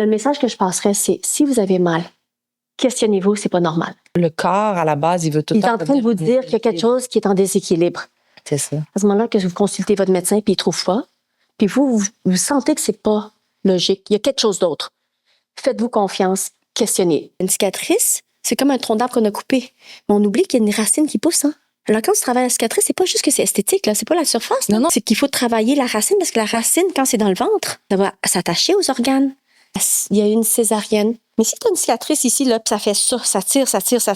Le message que je passerais, c'est si vous avez mal, questionnez-vous, c'est pas normal. Le corps, à la base, il veut tout le Il est temps en train de vous dire qu'il y a quelque chose qui est en déséquilibre. C'est ça. À ce moment-là, que vous consultez votre médecin puis il trouve pas, puis vous sentez que c'est pas logique, il y a quelque chose d'autre. Faites-vous confiance, questionnez. Une cicatrice, c'est comme un tronc d'arbre qu'on a coupé. Mais on oublie qu'il y a une racine qui pousse. Hein? Alors, quand tu travailles la cicatrice, c'est pas juste que c'est esthétique, là. C'est pas la surface. Non. C'est qu'il faut travailler la racine parce que la racine, quand c'est dans le ventre, ça va s'attacher aux organes. Il y a une césarienne. Mais si tu as une cicatrice ici, là, puis ça fait ça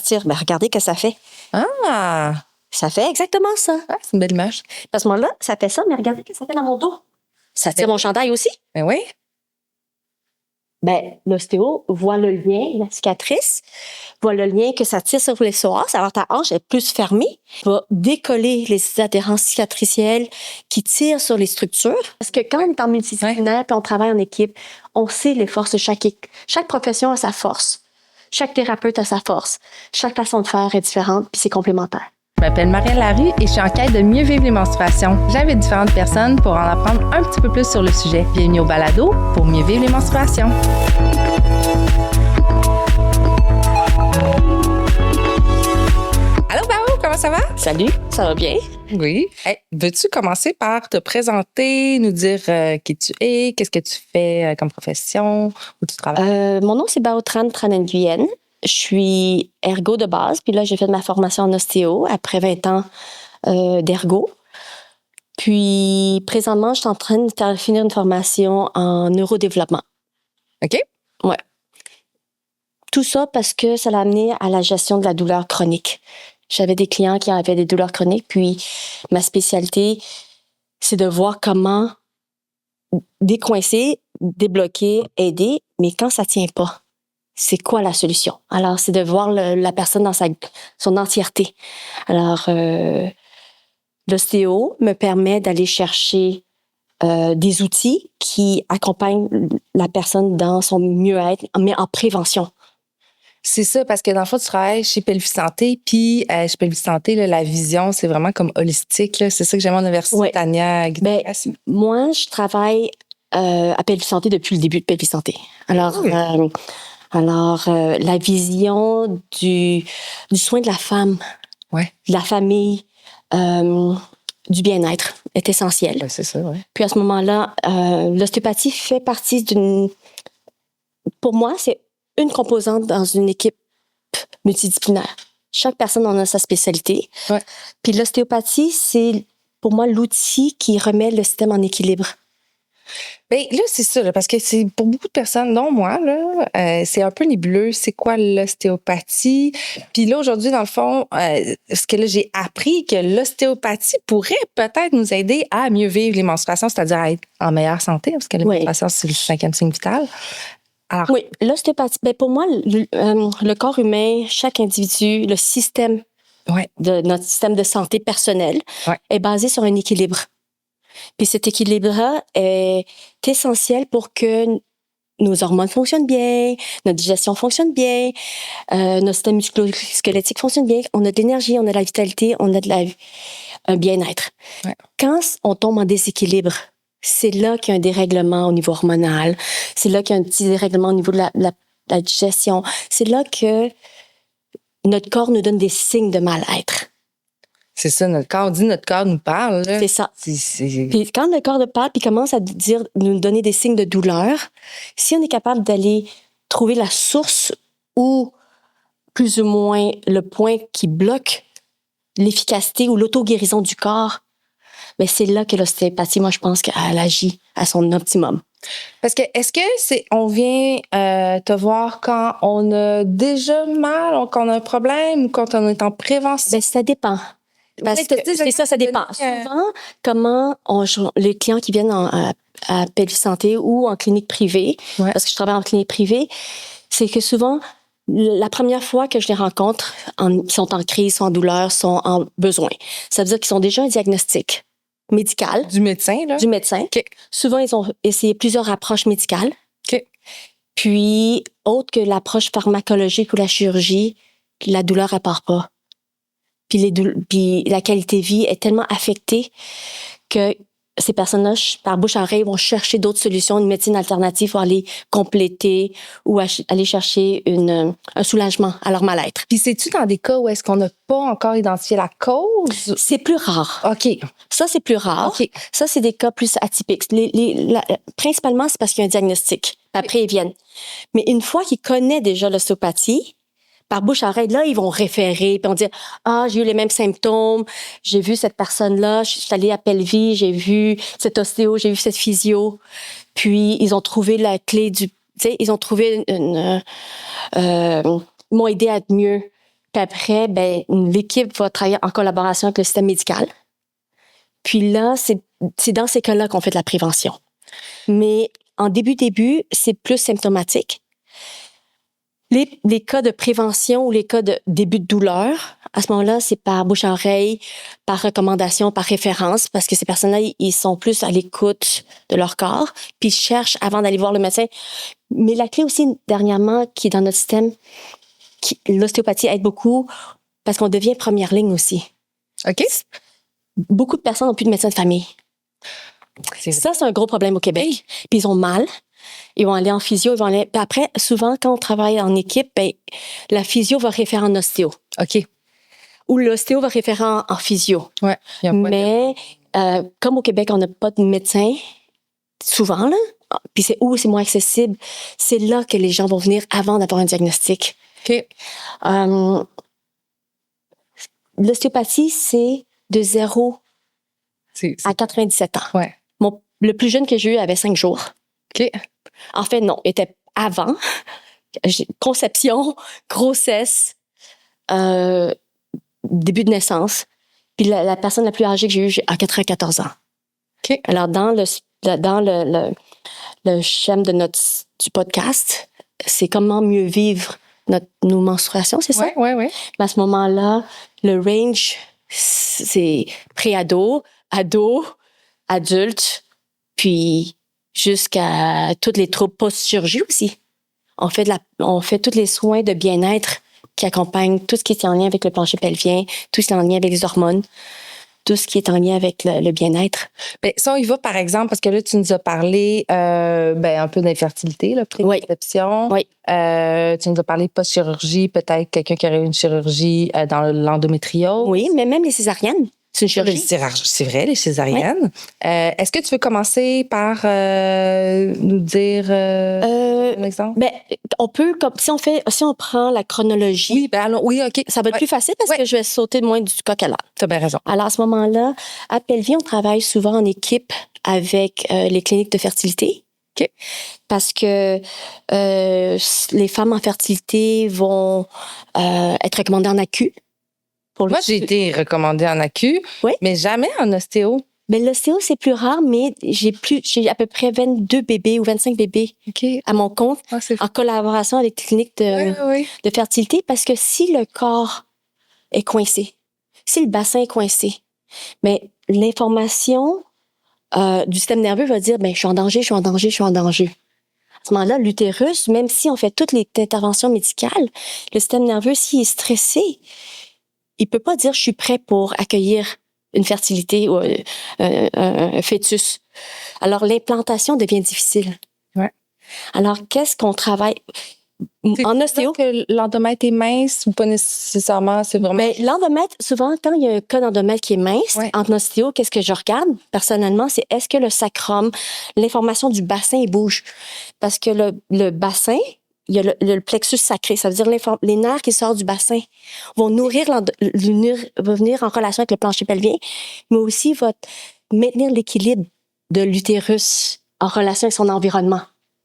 tire, ben regardez ce que ça fait. Ah! Ça fait exactement ça. Ah, c'est une belle image. À ce moment-là, ça fait ça, mais regardez ce que ça fait dans mon dos. Ça tire mon chandail aussi. Ben oui. Ben, l'ostéo voit le lien, la cicatrice, voit le lien que ça tire sur les psoas, alors ta hanche est plus fermée, va décoller les adhérences cicatricielles qui tirent sur les structures. Parce que quand on est en multidisciplinaire puis on travaille en équipe, on sait les forces de chaque profession a sa force. Chaque thérapeute a sa force. Chaque façon de faire est différente puis c'est complémentaire. Je m'appelle Marielle Larue et je suis en quête de mieux vivre les menstruations. J'invite différentes personnes pour en apprendre un petit peu plus sur le sujet. Bienvenue au balado pour mieux vivre les menstruations. Allô, Bao, comment ça va? Salut, ça va bien? Oui. Hey, veux-tu commencer par te présenter, nous dire qui tu es, qu'est-ce que tu fais comme profession, où tu travailles? Mon nom, c'est Bao Tran Nguyen. Je suis ergo de base, puis là, j'ai fait ma formation en ostéo après 20 ans d'ergo. Puis, présentement, je suis en train de finir une formation en neurodéveloppement. OK. Ouais. Tout ça parce que ça l'a amené à la gestion de la douleur chronique. J'avais des clients qui avaient des douleurs chroniques, puis ma spécialité, c'est de voir comment décoincer, débloquer, aider, mais quand ça tient pas, c'est quoi la solution? Alors, c'est de voir la personne dans son entièreté. Alors, l'ostéo me permet d'aller chercher des outils qui accompagnent la personne dans son mieux-être, mais en prévention. C'est ça, parce que dans le fond, tu travailles chez Pelvis Santé, puis chez Pelvis Santé, là, la vision, c'est vraiment comme holistique. Là. C'est ça que j'aime en université, Ouais. Tania. Moi, je travaille à Pelvis Santé depuis le début de Pelvis Santé. Alors, oui. La vision du soin de la femme, ouais. de la famille, du bien-être est essentielle. Ouais, c'est ça, oui. Puis à ce moment-là, l'ostéopathie fait partie pour moi, c'est une composante dans une équipe multidisciplinaire. Chaque personne en a sa spécialité. Ouais. Puis l'ostéopathie, c'est pour moi l'outil qui remet le système en équilibre. Bien, là, c'est ça, là, parce que c'est pour beaucoup de personnes, dont moi, là, c'est un peu nébuleux. C'est quoi l'ostéopathie? Puis là, aujourd'hui, dans le fond, ce que là, j'ai appris que l'ostéopathie pourrait peut-être nous aider à mieux vivre les menstruations, c'est-à-dire à être en meilleure santé, parce que les menstruations, c'est le 5e signe vital. Alors, oui, l'ostéopathie, ben pour moi, le corps humain, chaque individu, le système de notre système de santé personnel est basé sur un équilibre. Puis cet équilibre-là est essentiel pour que nos hormones fonctionnent bien, notre digestion fonctionne bien, notre système musculo-squelettique fonctionne bien, on a de l'énergie, on a de la vitalité, on a un bien-être. Ouais. Quand on tombe en déséquilibre, c'est là qu'il y a un dérèglement au niveau hormonal, c'est là qu'il y a un petit dérèglement au niveau de la digestion, c'est là que notre corps nous donne des signes de mal-être. C'est ça, notre corps nous parle. Là. C'est ça. Puis quand le corps nous parle puis commence à nous donner des signes de douleur, si on est capable d'aller trouver la source ou plus ou moins le point qui bloque l'efficacité ou l'auto-guérison du corps, bien c'est là que l'ostéopathie, moi je pense qu'elle agit à son optimum. Parce que est-ce que on vient te voir quand on a déjà mal, quand on a un problème ou quand on est en prévention? Bien, ça dépend. Parce que c'est ça dépend. Souvent, comment les clients qui viennent à Pelvis Santé ou en clinique privée, parce que je travaille en clinique privée, c'est que souvent, la première fois que je les rencontre, ils sont en crise, sont en douleur, sont en besoin. Ça veut dire qu'ils ont déjà un diagnostic médical. Du médecin, là? Du médecin. Okay. Souvent, ils ont essayé plusieurs approches médicales. Okay. Puis, autre que l'approche pharmacologique ou la chirurgie, la douleur ne part pas. Puis la qualité de vie est tellement affectée que ces personnes-là, par bouche à oreille, vont chercher d'autres solutions, une médecine alternative pour aller compléter ou aller chercher un soulagement à leur mal-être. Puis c'est-tu dans des cas où est-ce qu'on n'a pas encore identifié la cause? C'est plus rare. OK. Ça, c'est plus rare. OK. Ça, c'est des cas plus atypiques. Principalement, c'est parce qu'il y a un diagnostic. Après, ils viennent. Mais une fois qu'ils connaissent déjà l'ostéopathie, par bouche à oreille, là, ils vont référer, puis on dit ah, j'ai eu les mêmes symptômes, j'ai vu cette personne-là, je suis allée à Pelvi, j'ai vu cet ostéo, j'ai vu cette physio. Puis, ils ont trouvé la clé tu sais, ils ont trouvé ils m'ont aidé à être mieux. Puis après, l'équipe va travailler en collaboration avec le système médical. Puis là, c'est dans ces cas-là qu'on fait de la prévention. Mais en début, c'est plus symptomatique. Les cas de prévention ou les cas de début de douleur, à ce moment-là, c'est par bouche à oreille, par recommandation, par référence, parce que ces personnes-là, ils sont plus à l'écoute de leur corps, puis ils cherchent avant d'aller voir le médecin. Mais la clé aussi, dernièrement, qui est dans notre système, l'ostéopathie aide beaucoup parce qu'on devient première ligne aussi. OK. Beaucoup de personnes n'ont plus de médecin de famille. Ça, c'est un gros problème au Québec. Puis ils ont mal. Ils vont aller en physio, Puis après, souvent, quand on travaille en équipe, la physio va référer en ostéo. OK. Ou l'ostéo va référer en physio. Ouais. Mais comme au Québec, on n'a pas de médecin, souvent, là, puis c'est moins accessible, c'est là que les gens vont venir avant d'avoir un diagnostic. OK. L'ostéopathie, c'est de 0 à 97 ans. Ouais. Le plus jeune que j'ai eu avait 5 jours. OK. En fait, non, était avant. Conception, grossesse, début de naissance. Puis la personne la plus âgée que j'ai eue a 94 ans. OK. Alors, dans le schème du podcast, c'est comment mieux vivre nos menstruations, c'est ça? Oui. À ce moment-là, le range, c'est pré-ado, ado, adulte, puis jusqu'à tous les troubles post-chirurgie aussi. On fait tous les soins de bien-être qui accompagnent tout ce qui est en lien avec le plancher pelvien, tout ce qui est en lien avec les hormones, tout ce qui est en lien avec le bien-être. Si on y va, par exemple, parce que là, tu nous as parlé un peu d'infertilité, préconception. Oui. Tu nous as parlé de post-chirurgie, peut-être quelqu'un qui aurait eu une chirurgie dans l'endométriose. Oui, mais même les césariennes. C'est une chirurgie. C'est vrai, les césariennes. Oui. Est-ce que tu veux commencer par nous dire un exemple? Si on prend la chronologie. Oui, OK. Ça va être plus facile parce que je vais sauter moins du coq à l'âne. Tu as bien raison. Alors, à ce moment-là, à Pelvi, on travaille souvent en équipe avec les cliniques de fertilité. OK. Parce que les femmes en fertilité vont être recommandées en ACU. Moi, j'ai été recommandée en ACU, mais jamais en ostéo. L'ostéo, c'est plus rare, mais j'ai à peu près 22 bébés ou 25 bébés à mon compte en collaboration avec les cliniques de fertilité parce que si le corps est coincé, si le bassin est coincé, l'information du système nerveux va dire je suis en danger, je suis en danger, je suis en danger. À ce moment-là, l'utérus, même si on fait toutes les interventions médicales, le système nerveux, s'il est stressé, il peut pas dire je suis prêt pour accueillir une fertilité ou un fœtus. Alors, l'implantation devient difficile. Ouais. Alors, qu'est-ce qu'on travaille? En ostéo. Que l'endomètre est mince ou pas nécessairement? C'est vraiment. L'endomètre, souvent, quand il y a un cas d'endomètre qui est mince, en ostéo, qu'est-ce que je regarde personnellement? C'est est-ce que le sacrum, l'information du bassin, il bouge? Parce que le bassin, il y a le plexus sacré, ça veut dire les nerfs qui sortent du bassin vont vont venir en relation avec le plancher pelvien, mais aussi vont maintenir l'équilibre de l'utérus en relation avec son environnement.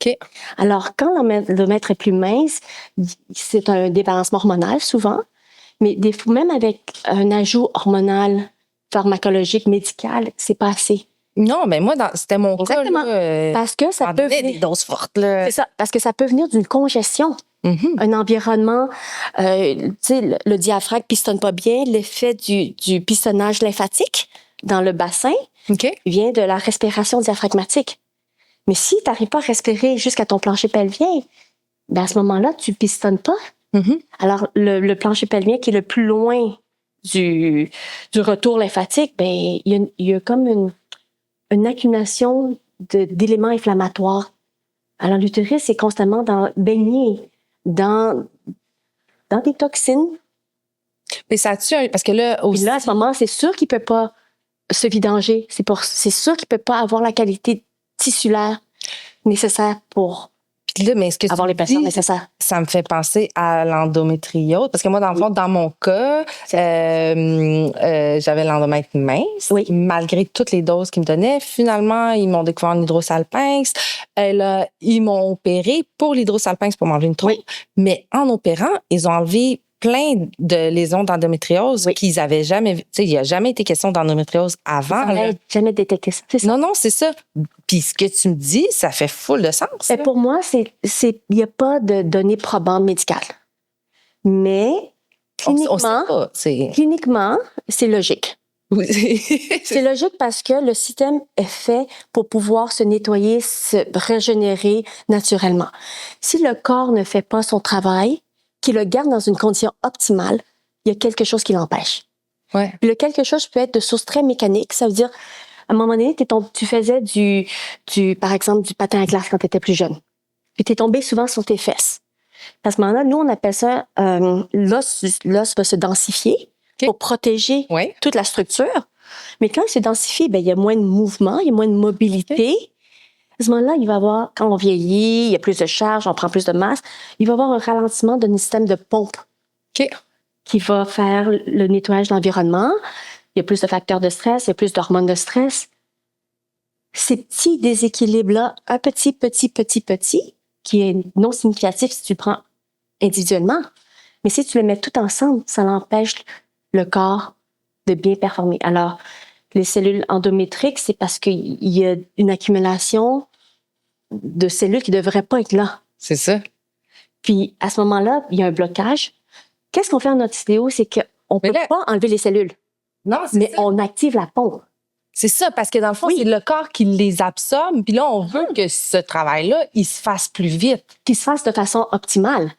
OK. Alors, quand l'endomètre est plus mince, c'est un débalancement hormonal souvent, mais même avec un ajout hormonal, pharmacologique, médical, c'est pas assez. Non, mais moi, c'était mon cas. Là, parce que ça peut venir des doses fortes. Là. C'est ça, parce que ça peut venir d'une congestion. Mm-hmm. Un environnement, tu sais, le diaphragme pistonne pas bien, l'effet du pistonnage lymphatique dans le bassin vient de la respiration diaphragmatique. Mais si tu n'arrives pas à respirer jusqu'à ton plancher pelvien, à ce moment-là, tu pistonnes pas. Mm-hmm. Alors, le plancher pelvien qui est le plus loin du retour lymphatique, il y a comme une accumulation d'éléments inflammatoires. Alors, l'utérus est constamment baigné dans des toxines. Mais ça tue, parce que là, Puis là, à ce moment, c'est sûr qu'il peut pas se vidanger. C'est sûr qu'il peut pas avoir la qualité tissulaire nécessaire pour puis là, mais ce que avoir tu les personnes dis, nécessaires. ça me fait penser à l'endométriose. Parce que moi, dans le fond, dans mon cas, j'avais l'endomètre mince. Oui. Malgré toutes les doses qu'ils me donnaient, finalement, ils m'ont découvert un hydrosalpinx. Ils m'ont opéré pour l'hydrosalpinx pour m'enlever une trompe. Oui. Mais en opérant, ils ont enlevé plein de lésions d'endométriose qu'ils avaient jamais vues. Tu sais, il n'y a jamais été question d'endométriose avant. On n'a jamais détecté ça. C'est ça. Non, c'est ça. Puis ce que tu me dis, ça fait full de sens. Mais pour moi, il n'y a pas de données probantes médicales. Mais cliniquement, c'est logique. Oui. C'est logique parce que le système est fait pour pouvoir se nettoyer, se régénérer naturellement. Si le corps ne fait pas son travail, qui le garde dans une condition optimale, il y a quelque chose qui l'empêche. Ouais. Puis le quelque chose peut être de source très mécanique. Ça veut dire, à un moment donné, tu faisais par exemple, du patin à glace quand tu étais plus jeune. Puis tu es tombé souvent sur tes fesses. À ce moment-là, nous, on appelle ça, l'os va se densifier pour protéger toute la structure. Mais quand il se densifie, il y a moins de mouvement, il y a moins de mobilité. À ce moment-là, il va y avoir, quand on vieillit, il y a plus de charge, on prend plus de masse, il va y avoir un ralentissement d'un système de pompe qui va faire le nettoyage de l'environnement. Il y a plus de facteurs de stress, il y a plus d'hormones de stress. Ces petits déséquilibres-là, un petit, qui est non significatif si tu le prends individuellement, mais si tu le mets tout ensemble, ça l'empêche le corps de bien performer. Alors, les cellules endométriques, c'est parce qu'il y a une accumulation de cellules qui ne devraient pas être là. C'est ça. Puis, à ce moment-là, il y a un blocage. Qu'est-ce qu'on fait en ostéo? C'est qu'on ne peut pas enlever les cellules. Non, mais on active la pompe. C'est ça, parce que dans le fond, c'est le corps qui les absorbe. Puis là, on veut que ce travail-là, il se fasse plus vite. Qu'il se fasse de façon optimale.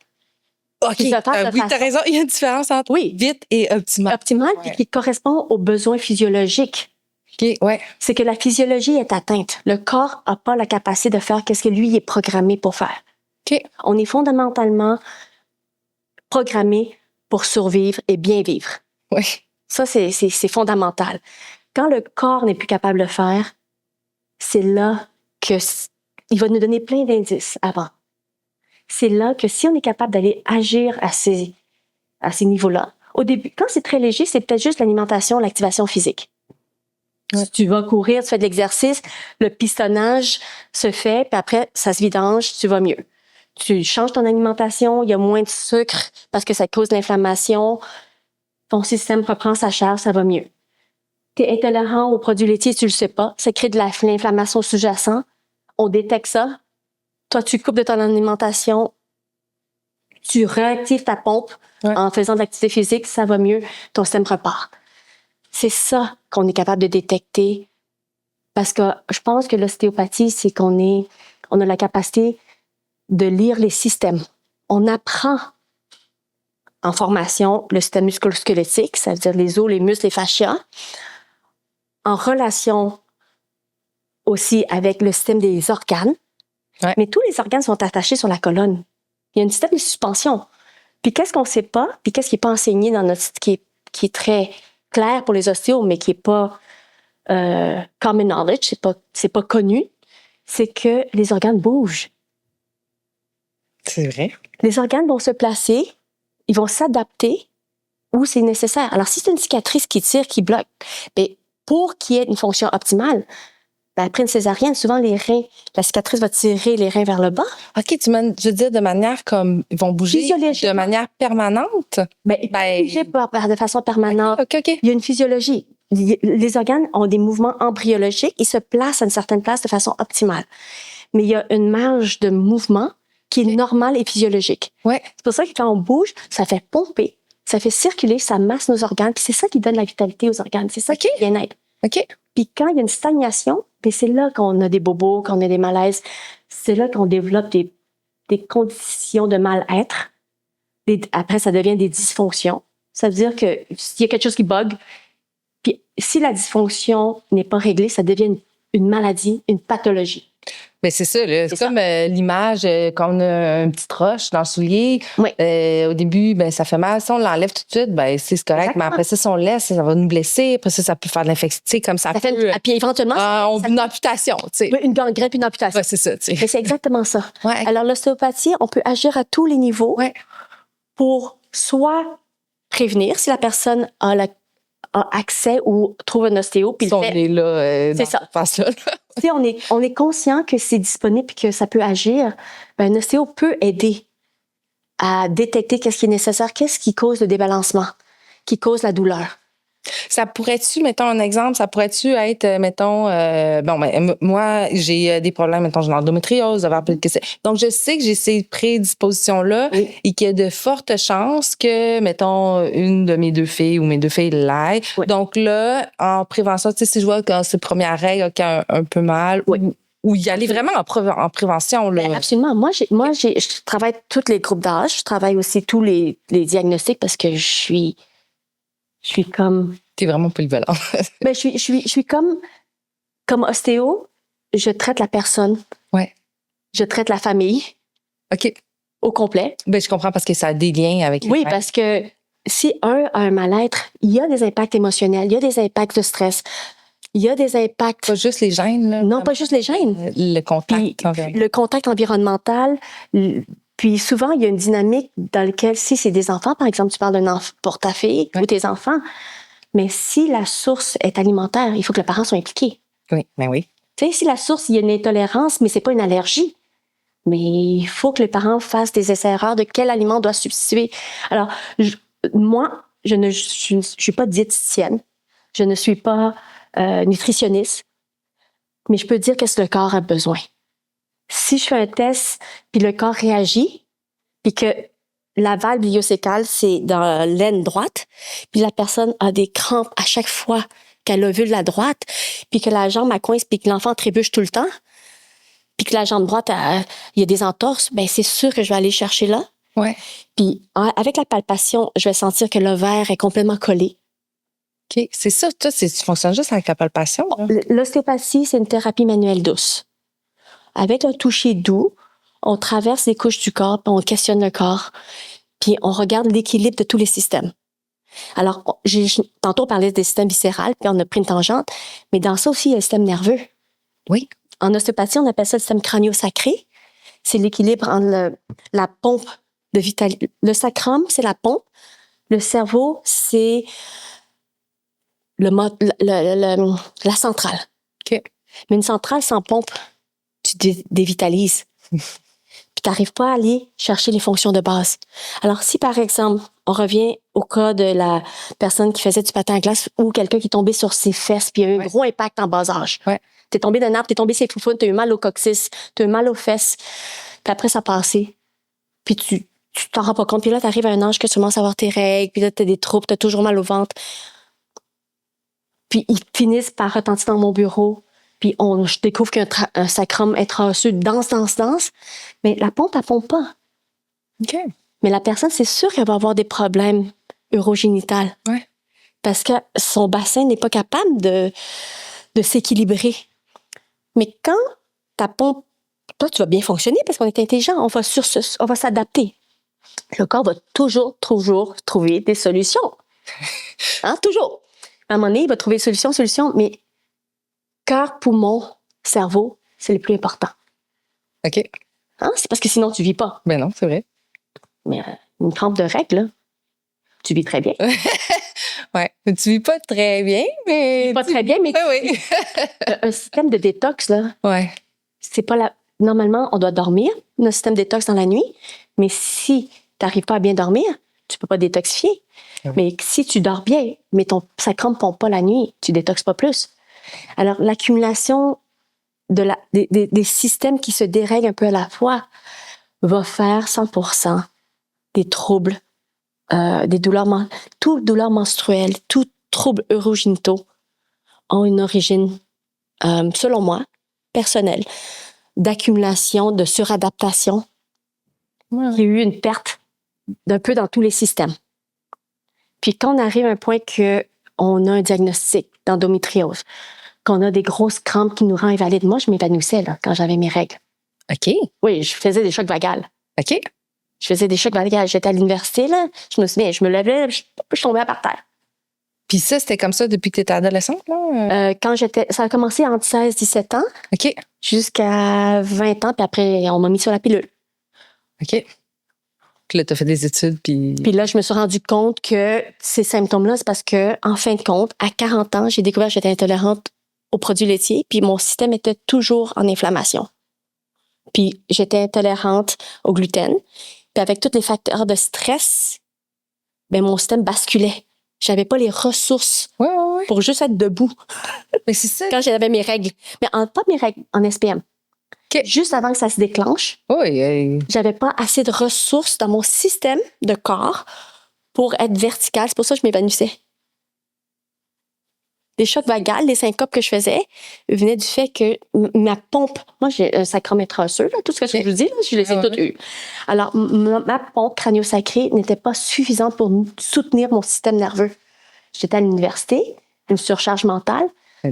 OK, oui, t'as raison. Il y a une différence entre vite et optimal. Optimal, puis qui correspond aux besoins physiologiques. OK, ouais. C'est que la physiologie est atteinte. Le corps n'a pas la capacité de faire ce que lui est programmé pour faire. OK. On est fondamentalement programmé pour survivre et bien vivre. Oui. Ça, c'est fondamental. Quand le corps n'est plus capable de le faire, c'est là que il va nous donner plein d'indices avant. C'est là que si on est capable d'aller agir à ces niveaux-là, au début, quand c'est très léger, c'est peut-être juste l'alimentation, l'activation physique. Ouais. Tu vas courir, tu fais de l'exercice, le pistonnage se fait, puis après, ça se vidange, tu vas mieux. Tu changes ton alimentation, il y a moins de sucre parce que ça cause l'inflammation. Ton système reprend sa charge, ça va mieux. Tu es intolérant aux produits laitiers, tu le sais pas, ça crée de l'inflammation sous-jacente. On détecte ça. Toi, tu coupes de ton alimentation, tu réactives ta pompe en faisant de l'activité physique, ça va mieux, ton système repart. C'est ça qu'on est capable de détecter parce que je pense que l'ostéopathie, c'est qu'on a la capacité de lire les systèmes. On apprend en formation le système musculo-squelettique, ça veut dire les os, les muscles, les fascias, en relation aussi avec le système des organes. Ouais. Mais tous les organes sont attachés sur la colonne. Il y a un système de suspension. Puis qu'est-ce qu'on ne sait pas, puis qu'est-ce qui n'est pas enseigné dans notre qui est très clair pour les ostéos, mais qui n'est pas common knowledge, c'est pas connu, c'est que les organes bougent. C'est vrai. Les organes vont se placer, ils vont s'adapter où c'est nécessaire. Alors, si c'est une cicatrice qui tire, qui bloque, bien, pour qu'il y ait une fonction optimale, bien, après une césarienne, souvent les reins, la cicatrice va tirer les reins vers le bas. OK, je veux dire de manière comme ils vont bouger de manière permanente? Bien, bouger de façon permanente. OK. Il y a une physiologie. Les organes ont des mouvements embryologiques, ils se placent à une certaine place de façon optimale. Mais il y a une marge de mouvement qui est normale et physiologique. Ouais. C'est pour ça que quand on bouge, ça fait pomper, ça fait circuler, ça masse nos organes, puis c'est ça qui donne la vitalité aux organes. C'est ça qui est bien-être. OK. Puis quand il y a une stagnation, puis c'est là qu'on a des bobos, qu'on a des malaises, c'est là qu'on développe des conditions de mal-être. Après, ça devient des dysfonctions. Ça veut dire que s'il y a quelque chose qui bug, puis si la dysfonction n'est pas réglée, ça devient une maladie, une pathologie. Ben c'est ça, là. C'est ça. comme l'image quand on a une petite roche dans le soulier. Oui. Au début, ben ça fait mal. Si on l'enlève tout de suite, ben c'est correct. Exactement. Mais après ça, si on le laisse, ça va nous blesser. Après ça peut faire de l'infection. Tu sais, comme ça Ça peut... fait puis éventuellement, une amputation, tu sais. oui, une gangrène puis une amputation. Ouais, c'est ça, tu sais. Mais c'est exactement ça. Ouais. Alors, l'ostéopathie, on peut agir à tous les niveaux Ouais. pour soit prévenir si la personne a accès ou trouve un ostéo. Puis Si on est là, c'est dans ça. cette phase-là. Si on est conscient que c'est disponible et que ça peut agir, ben, un ostéo peut aider à détecter qu'est-ce qui est nécessaire, qu'est-ce qui cause le débalancement, qui cause la douleur. Ça pourrait-tu, mettons un exemple, ça pourrait-tu être, mettons, moi, j'ai des problèmes, mettons, j'ai l'endométriose, donc je sais que j'ai ces prédispositions-là Oui. et qu'il y a de fortes chances que, mettons, une de mes deux filles ou mes deux filles l'aient. Oui. Donc là, en prévention, tu sais, si je vois quand c'est première règle, qu'il y a un peu mal, Oui. ou y aller vraiment en prévention, là. Ben, absolument. Je travaille tous les groupes d'âge, je travaille aussi tous les diagnostics parce que je suis comme... T'es vraiment polyvalent. Ben, je suis comme ostéo, je traite la personne. Ouais. Je traite la famille OK. au complet. Ben, je comprends parce que ça a des liens avec les Oui, gens. parce que si un a un mal-être, il y a des impacts émotionnels, il y a des impacts de stress, il y a des impacts... Pas juste les gènes, là. Non, pas juste les gènes. Le contact. Puis, le contact environnemental. Puis souvent, il y a une dynamique dans laquelle, si c'est des enfants, par exemple, tu parles d'un enfant pour ta fille ou tes enfants, mais si la source est alimentaire, il faut que les parents soient impliqués. Oui, ben oui. Tu sais, si la source, il y a une intolérance, mais c'est pas une allergie, mais il faut que les parents fassent des essais-erreurs de quel aliment doit substituer. Alors, moi, je ne suis pas diététicienne, je ne suis pas nutritionniste, mais je peux dire qu'est-ce que le corps a besoin. Si je fais un test, puis le corps réagit, puis que la valve iléocécale, c'est dans la laine droite, puis la personne a des crampes à chaque fois qu'elle ovule la droite, puis que la jambe elle coince, puis que l'enfant trébuche tout le temps, puis que la jambe droite, il y a des entorses, ben c'est sûr que je vais aller chercher là. Ouais. Puis avec la palpation, je vais sentir que l'ovaire est complètement collé. OK. C'est ça, toi, tu fonctionnes juste avec la palpation, là? L'ostéopathie, c'est une thérapie manuelle douce. Avec un toucher doux, on traverse les couches du corps, puis on questionne le corps, puis on regarde l'équilibre de tous les systèmes. Alors, tantôt, on parlait des systèmes viscérales, puis on a pris une tangente, mais dans ça aussi, il y a le système nerveux. Oui. En ostéopathie, on appelle ça le système crânio-sacré. C'est l'équilibre entre la pompe de vitalité. Le sacrum, c'est la pompe. Le cerveau, c'est la centrale. OK. Mais une centrale sans pompe, tu dévitalises. Puis tu n'arrives pas à aller chercher les fonctions de base. Alors, si par exemple, on revient au cas de la personne qui faisait du patin à glace ou quelqu'un qui est tombé sur ses fesses, puis il y a eu un gros impact en bas âge. Ouais. T'es tombé d'un arbre, t'es tombé sur les foufounes, t'as eu mal au coccyx, t'as eu mal aux fesses. Puis après, ça a passé. Puis tu t'en rends pas compte. Puis là, t'arrives à un âge que tu commences à avoir tes règles, puis là, t'as des troubles, t'as toujours mal au ventre. Puis ils finissent par retentir dans mon bureau. Puis je découvre qu'il y a un sacrum intraosseux, danse. Mais la pompe, elle pompe pas. OK. Mais la personne, c'est sûr qu'elle va avoir des problèmes urogénitals. Ouais. Parce que son bassin n'est pas capable de s'équilibrer. Mais quand ta pompe, toi, tu vas bien fonctionner parce qu'on est intelligent, on va s'adapter. Le corps va toujours trouver des solutions. Hein? Toujours. À un moment donné, il va trouver solution, mais cœur, poumon, cerveau, c'est le plus important. OK. Hein? C'est parce que sinon, tu vis pas. Ben non, c'est vrai. Mais une crampe de règle, là, tu vis très bien. Ouais. Tu vis pas très bien, mais. Pas très bien, mais Oui. un système de détox, là, Ouais. c'est pas la... Normalement, on doit dormir, notre système détox dans la nuit, mais si tu n'arrives pas à bien dormir, tu peux pas détoxifier. Oui. Mais si tu dors bien, mais ton sacrum ne pompe pas la nuit, tu détoxes pas plus. Alors, l'accumulation des systèmes qui se dérèglent un peu à la fois va faire 100% des troubles, des douleurs, toutes douleurs menstruelles, tous troubles urogénitaux ont une origine, selon moi, personnelle, d'accumulation, de suradaptation. Ouais. Il y a eu une perte d'un peu dans tous les systèmes. Puis quand on arrive à un point qu'on a un diagnostic d'endométriose, qu'on a des grosses crampes qui nous rendent invalides. Moi, je m'évanouissais là, quand j'avais mes règles. OK. Oui, je faisais des chocs vagales. OK. Je faisais des chocs vagales. J'étais à l'université, là. Je me souviens, je me levais, je tombais par terre. Puis ça, c'était comme ça depuis que tu étais adolescente, là? Ça a commencé entre 16 17 ans OK. jusqu'à 20 ans, puis après, on m'a mis sur la pilule. OK. Puis là, tu as fait des études, puis... Puis là, je me suis rendu compte que ces symptômes-là, c'est parce que, en fin de compte, à 40 ans, j'ai découvert que j'étais intolérante aux produits laitiers, puis mon système était toujours en inflammation. Puis j'étais intolérante au gluten. Puis avec tous les facteurs de stress, ben mon système basculait. J'avais pas les ressources Ouais. pour juste être debout Mais c'est ça. quand j'avais mes règles. Mais pas mes règles, en SPM. OK. Juste avant que ça se déclenche, Oui. j'avais pas assez de ressources dans mon système de corps pour être verticale. C'est pour ça que je m'évanouissais. Les chocs vagales, les syncopes que je faisais venaient du fait que ma pompe, moi j'ai un sacromètre osseux, là, tout ce que je vous dis, là, je les ai toutes eues. Alors, ma pompe crânio-sacrée n'était pas suffisante pour soutenir mon système nerveux. J'étais à l'université, une surcharge mentale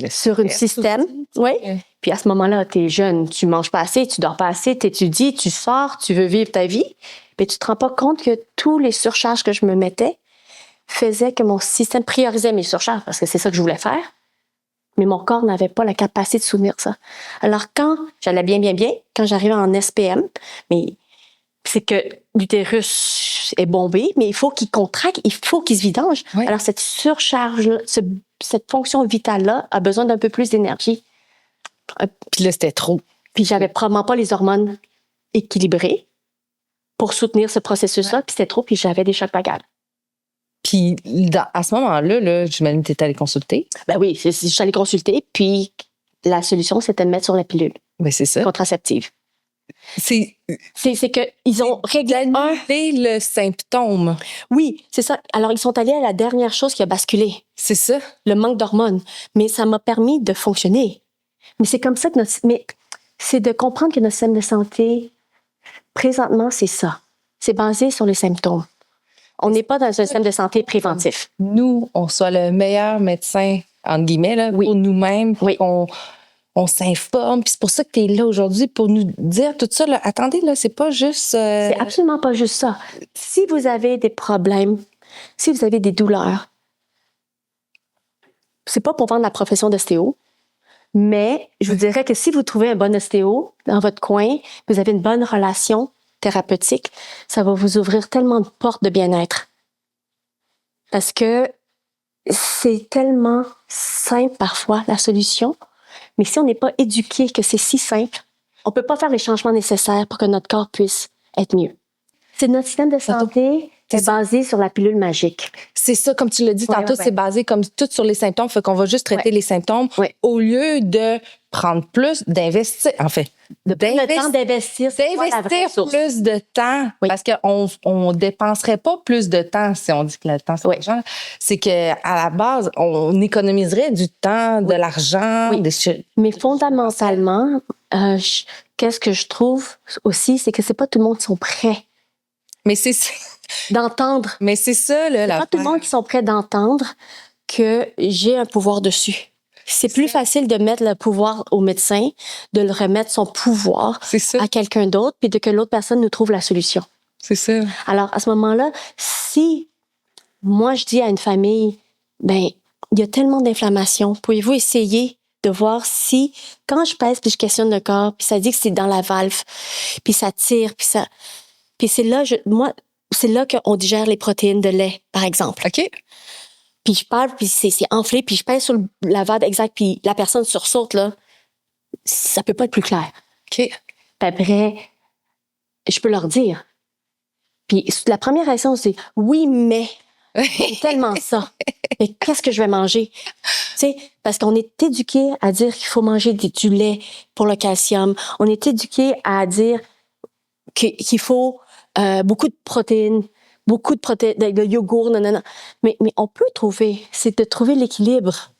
sur un système. Oui. Puis à ce moment-là, tu es jeune, tu manges pas assez, tu dors pas assez, tu étudies, tu sors, tu veux vivre ta vie. Mais tu te rends pas compte que tous les surcharges que je me mettais faisait que mon système priorisait mes surcharges parce que c'est ça que je voulais faire, mais mon corps n'avait pas la capacité de soutenir ça. Alors quand j'allais bien, quand j'arrivais en SPM, mais c'est que l'utérus est bombé, mais il faut qu'il contracte, il faut qu'il se vidange. Oui. Alors cette surcharge, cette fonction vitale-là a besoin d'un peu plus d'énergie. Puis là, c'était trop. Puis j'avais probablement pas les hormones équilibrées pour soutenir ce processus-là, puis c'était trop, puis j'avais des chocs vagales. Puis à ce moment-là, j'imagine que tu étais allée consulter. Ben oui, je suis allée consulter, puis la solution, c'était de mettre sur la pilule Ben c'est ça. contraceptive. C'est C'est que ils ont réglé le symptôme. Oui, c'est ça. Alors, ils sont allés à la dernière chose qui a basculé, C'est ça. le manque d'hormones. Mais ça m'a permis de fonctionner. Mais c'est comme ça que mais c'est de comprendre que notre système de santé, présentement, c'est ça. C'est basé sur les symptômes. On n'est pas dans un système de santé préventif. Nous, on soit le meilleur médecin, entre guillemets, là, Oui. pour nous-mêmes, Oui. on s'informe. Puis c'est pour ça que tu es là aujourd'hui, pour nous dire tout ça. Là. Attendez, là, c'est pas juste... C'est absolument pas juste ça. Si vous avez des problèmes, si vous avez des douleurs, c'est pas pour vendre la profession d'ostéo, mais je vous dirais que si vous trouvez un bon ostéo dans votre coin, vous avez une bonne relation thérapeutique, ça va vous ouvrir tellement de portes de bien-être. Parce que c'est tellement simple parfois, la solution, mais si on n'est pas éduqué que c'est si simple, on peut pas faire les changements nécessaires pour que notre corps puisse être mieux. C'est notre système de santé est basé sur la pilule magique. C'est ça, comme tu l'as dit tantôt, c'est basé comme tout sur les symptômes. Fait qu'on va juste traiter les symptômes au lieu de prendre plus, d'investir, en fait. Le temps d'investir, c'est quoi la vraie source? Plus de temps. Oui. Parce qu'on dépenserait pas plus de temps si on dit que le temps, c'est l'argent. C'est qu'à la base, on économiserait du temps, de l'argent. Oui. Mais fondamentalement, qu'est-ce que je trouve aussi, c'est que c'est pas tout le monde qui sont prêts. Mais c'est d'entendre. Mais c'est ça, là. C'est pas tout le monde qui sont prêts d'entendre que j'ai un pouvoir dessus. C'est plus facile de mettre le pouvoir au médecin, de le remettre son pouvoir à quelqu'un d'autre, puis que l'autre personne nous trouve la solution. C'est ça. Alors, à ce moment-là, si moi, je dis à une famille, ben, il y a tellement d'inflammation, pouvez-vous essayer de voir si, quand je pèse puis je questionne le corps, puis ça dit que c'est dans la valve, puis ça tire, puis c'est là, c'est là qu'on digère les protéines de lait, par exemple. OK. Puis je parle, puis c'est enflé, puis je pèse sur la valve exacte, puis la personne sursaute, là. Ça peut pas être plus clair. OK. Puis après, je peux leur dire. Puis la première réaction, c'est « oui, mais... » C'est tellement ça. Mais qu'est-ce que je vais manger? Tu sais, parce qu'on est éduqué à dire qu'il faut manger du lait pour le calcium. On est éduqué à dire qu'il faut beaucoup de protéines, de yogourt, non. Mais on peut trouver, c'est de trouver l'équilibre.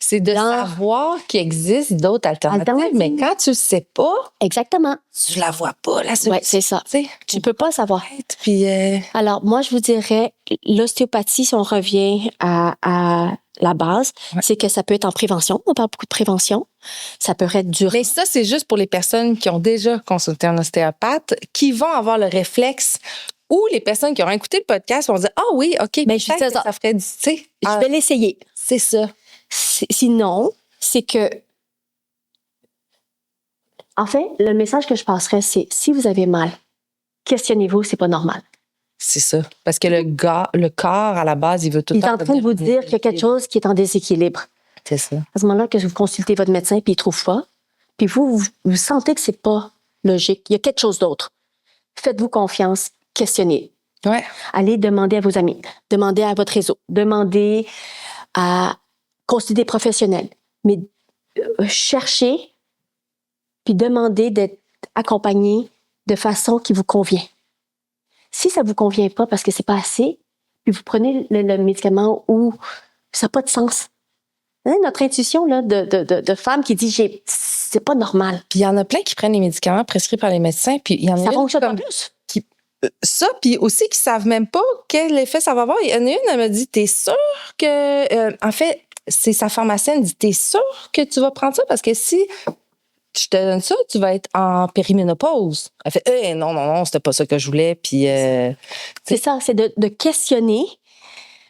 C'est de savoir qu'il existe d'autres alternatives, mais quand tu le sais pas, exactement, tu la vois pas, la solution. Ouais, c'est ça. Tu peux pas savoir. Puis alors, moi, je vous dirais, l'ostéopathie, si on revient à la base, Ouais. c'est que ça peut être en prévention. On parle beaucoup de prévention. Ça peut être durant. Mais ça, c'est juste pour les personnes qui ont déjà consulté un ostéopathe, qui vont avoir le réflexe, ou les personnes qui auront écouté le podcast vont dire, ah oui, OK, Mais je peut-être disais que ça. ça ferait du, tu sais. Je vais l'essayer. C'est ça. Sinon, c'est que, en fait, le message que je passerais, c'est si vous avez mal, questionnez-vous, c'est pas normal. C'est ça. Parce que le corps, à la base, il veut tout le Il est temps. en train de vous dire qu'il y a quelque chose qui est en déséquilibre. C'est ça. À ce moment-là, que vous consultez votre médecin puis il trouve pas, puis vous sentez que c'est pas logique, il y a quelque chose d'autre. Faites-vous confiance, questionnez. Ouais. Allez demander à vos amis, demandez à votre réseau, demandez à consulter des professionnels. Mais cherchez puis demandez d'être accompagné de façon qui vous convient. Si ça vous convient pas parce que c'est pas assez, puis vous prenez le médicament ou ça n'a pas de sens. Hein, notre intuition là, de femme qui dit c'est pas normal. Puis il y en a plein qui prennent les médicaments prescrits par les médecins, puis il y en a Ça une fonctionne pas comme plus. ça, puis aussi qui savent même pas quel effet ça va avoir. Il y en a une, elle m'a dit, t'es sûre que... en fait, c'est sa pharmacienne, elle dit, t'es sûre que tu vas prendre ça? Parce que si je te donne ça, tu vas être en périménopause. Elle fait, non, c'était pas ça que je voulais. Puis, C'est ça, c'est de questionner.